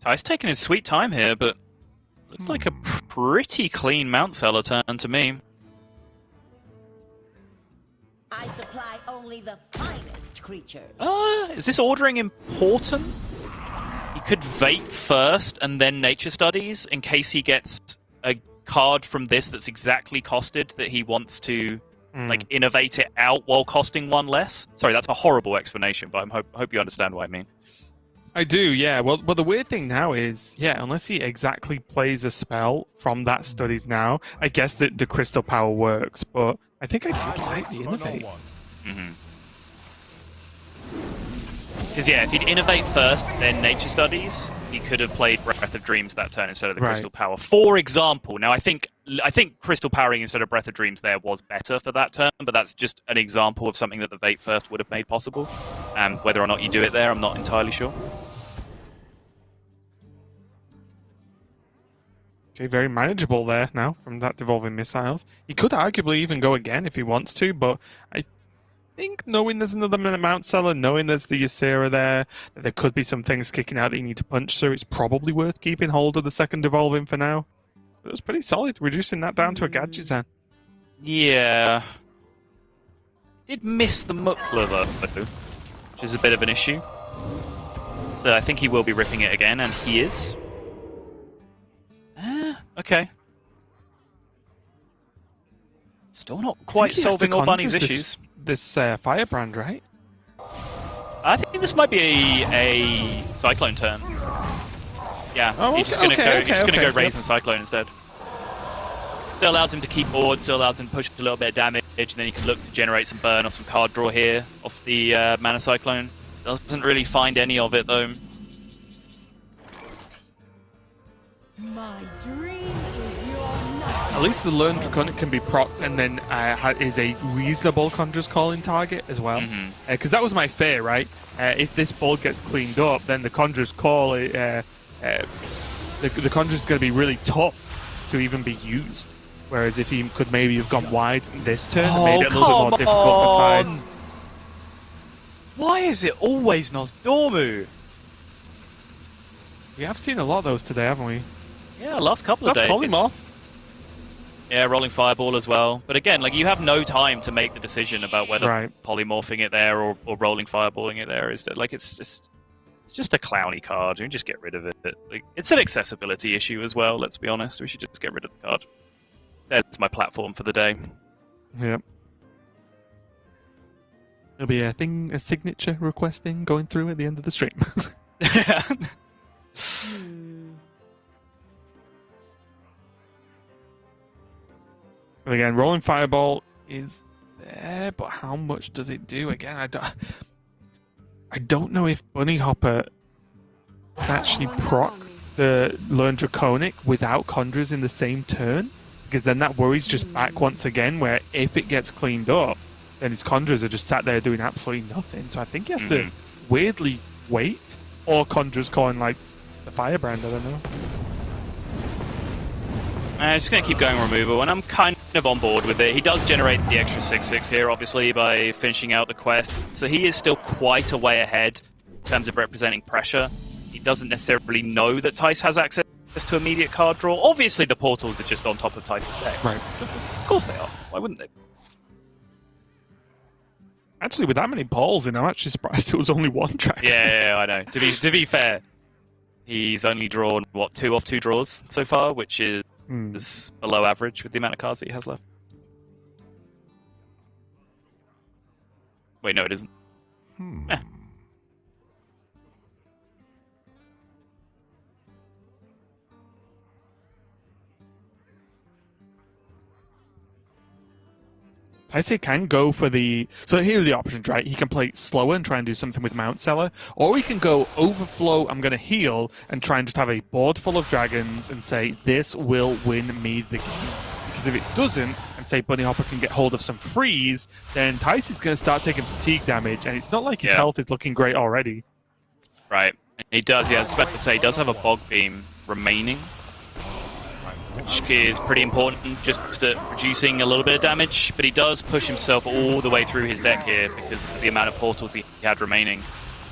Thijs taking his sweet time here, but looks like a pretty clean Mount Seller turn to me. I supply only the finest creatures. Is this ordering important? He could Vape first and then Nature Studies in case he gets a card from this that's exactly costed that he wants to like innovate it out while costing 1 less. Sorry, that's a horrible explanation, but I hope you understand what I mean. I do, yeah. Well, the weird thing now is, yeah, unless he exactly plays a spell from that studies now, I guess that the Crystal Power works, but I think I do like the Innovate. Because, yeah, if he'd Innovate first, then Nature Studies, he could have played Breath of Dreams that turn instead of the Crystal Power. For example, now I think Crystal Powering instead of Breath of Dreams there was better for that turn, but that's just an example of something that the Vape first would have made possible. Whether or not you do it there, I'm not entirely sure. Okay, very manageable there now from that Devolving Missiles. He could arguably even go again if he wants to, but I think knowing there's another Mount Seller, knowing there's the Ysera there, that there could be some things kicking out that you need to punch through, it's probably worth keeping hold of the second Devolving for now. It was pretty solid, reducing that down to a Gadgetzan. Yeah. Did miss the Mukla though, which is a bit of an issue. So I think he will be ripping it again, and he is. Okay. Still not quite solving all Bunny's issues. This Firebrand, right? I think this might be a Cyclone turn. Yeah, oh, he's just gonna go Raisin Cyclone instead. Still allows him to keep board, still allows him to push a little bit of damage, and then he can look to generate some burn or some card draw here off the Mana Cyclone. Doesn't really find any of it though. My dream is your night. At least the Learned Draconic can be procced and then is a reasonable Conjurer's Calling target as well. Because that was my fear, right? If this board gets cleaned up, then the Conjurer's Call, the Conjurer's going to be really tough to even be used. Whereas if he could maybe have gone wide this turn, Oh, it made it a little bit more come difficult for on! Thijs. Why is it always Nosdormu? We have seen a lot of those today, haven't we? Yeah, last couple of Stop days. Polymorph. Yeah, rolling fireball as well. But again, like you have no time to make the decision about whether polymorphing it there or rolling fireballing it there is like it's just a clowny card. You can just get rid of it. Like, it's an accessibility issue as well. Let's be honest. We should just get rid of the card. There's my platform for the day. Yep. There'll be a signature request thing going through at the end of the stream. But again, rolling fireball is there, but how much does it do? Again, I don't know if Bunnyhoppor can actually proc the Learn Draconic without Conjurers in the same turn, because then that worries just back once again, where if it gets cleaned up, then his Conjurers are just sat there doing absolutely nothing. So I think he has to weirdly wait, or Conjurers calling like the Firebrand, I don't know. I'm just going to keep going removal, and I'm kind of on board with it. He does generate the extra 6/6 here, obviously, by finishing out the quest. So he is still quite a way ahead in terms of representing pressure. He doesn't necessarily know that Thijs has access to immediate card draw. Obviously, the portals are just on top of Thijs' deck. Right. So, of course they are. Why wouldn't they? Actually, with that many balls in, I'm actually surprised it was only one track. Yeah, I know. To be fair, he's only drawn, what, 2 off 2 draws so far, which is below average with the amount of cards that he has left. Wait, no, it isn't. Thijs can go for the... So here are the options, right? He can play slower and try and do something with Mount Seller, or he can go overflow, I'm going to heal, and try and just have a board full of dragons and say, this will win me the game. Because if it doesn't, and say Bunnyhoppor can get hold of some freeze, then Thijs is going to start taking fatigue damage, and it's not like his health is looking great already. Right. He does, yeah, I was about to say, he does have a Bog Beam remaining, which is pretty important just at reducing a little bit of damage, but he does push himself all the way through his deck here because of the amount of portals he had remaining.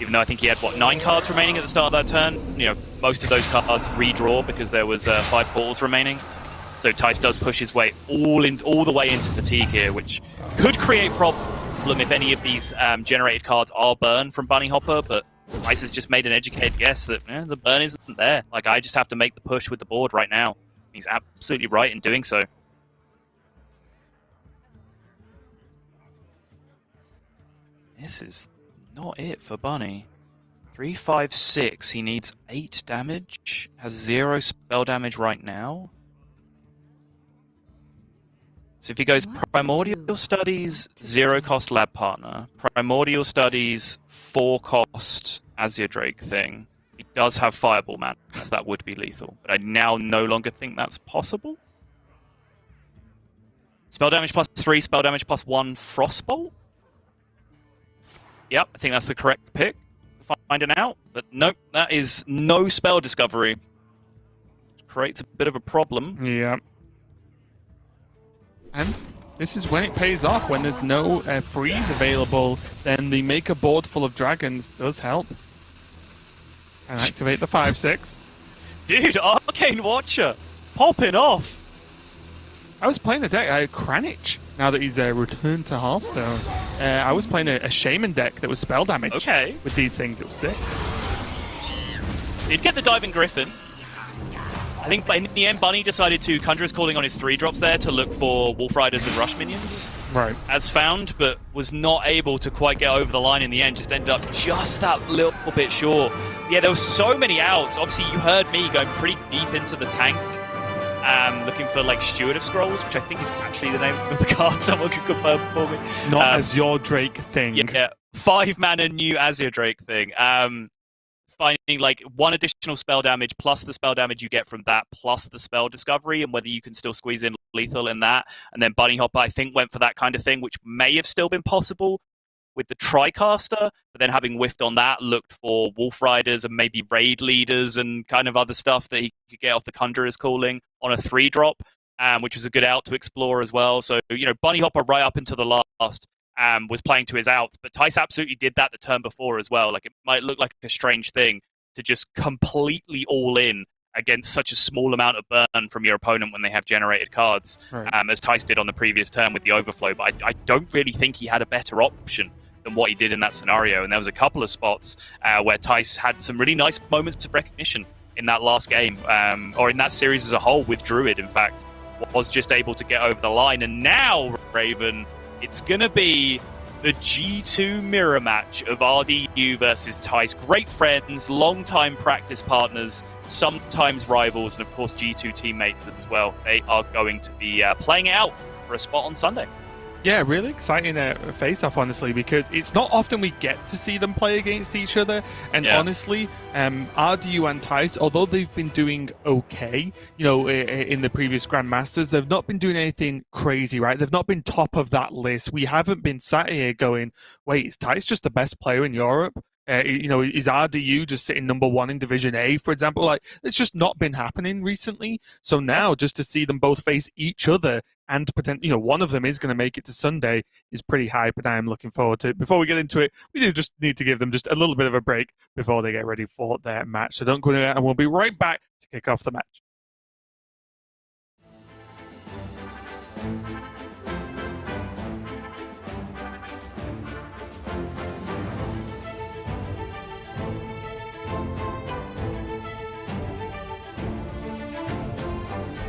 Even though I think he had, what, 9 cards remaining at the start of that turn? You know, most of those cards redraw because there was 5 portals remaining. So Thijs does push his way all the way into fatigue here, which could create problem if any of these generated cards are burned from Bunnyhoppor, but Thijs has just made an educated guess that the burn isn't there. Like, I just have to make the push with the board right now. He's absolutely right in doing so. This is not it for Bunny. 3, 5, 6. He needs 8 damage. Has 0 spell damage right now. So if he goes Primordial Studies, 0 cost Lab Partner. Primordial Studies, 4 cost Azure Drake thing. He does have Fireball Man, as that would be lethal. But I now no longer think that's possible. Spell damage plus 3, spell damage plus 1, Frostbolt? Yep, I think that's the correct pick. Finding out. But nope, that is no spell discovery. Which creates a bit of a problem. Yeah. And this is when it pays off. When there's no freeze available, then the make a board full of dragons does help. And activate the 5/6. Dude, Arcane Watcher! Popping off! I was playing a deck, Kranich, now that he's returned to Hearthstone. I was playing a Shaman deck that was spell damage. Okay. With these things, it was sick. He'd get the Diving Griffin. I think in the end, Bunny decided to Conjurer's Calling on his 3 drops there to look for Wolf Riders and Rush Minions. Right. As found, but was not able to quite get over the line in the end. Just ended up just that little bit short. Yeah, there were so many outs. Obviously, you heard me going pretty deep into the tank, looking for like Steward of Scrolls, which I think is actually the name of the card. Someone could confirm for me. Not Azure Drake thing. Yeah, 5 mana new Azure Drake thing. Finding like 1 additional spell damage plus the spell damage you get from that plus the spell discovery and whether you can still squeeze in lethal in that. And then Bunnyhoppor, I think, went for that kind of thing, which may have still been possible with the Tricaster, but then having whiffed on that, looked for Wolf Riders and maybe Raid Leaders and kind of other stuff that he could get off the Conjurer's Calling on a 3-drop. which was a good out to explore as well. So, Bunnyhoppor right up into the last was playing to his outs, but Thijs absolutely did that the turn before as well. Like, it might look like a strange thing to just completely all in against such a small amount of burn from your opponent when they have generated cards, as Thijs did on the previous turn with the overflow. But I don't really think he had a better option than what he did in that scenario. And there was a couple of spots where Thijs had some really nice moments of recognition in that last game, or in that series as a whole with Druid, in fact, was just able to get over the line. And now, Raven, it's going to be the G2 mirror match of RDU versus Thijs. Great friends, long-time practice partners, sometimes rivals, and of course G2 teammates as well. They are going to be playing it out for a spot on Sunday. Yeah, really exciting face-off, honestly, because it's not often we get to see them play against each other. And honestly, RDU and Thijs, although they've been doing okay, in the previous Grandmasters, they've not been doing anything crazy, right? They've not been top of that list. We haven't been sat here going, wait, is Thijs just the best player in Europe? Is RDU just sitting number 1 in Division A, for example? Like, it's just not been happening recently. So now, just to see them both face each other, and potentially, one of them is going to make it to Sunday, is pretty hype, and I am looking forward to it. Before we get into it, we do just need to give them just a little bit of a break before they get ready for their match. So don't go anywhere, and we'll be right back to kick off the match.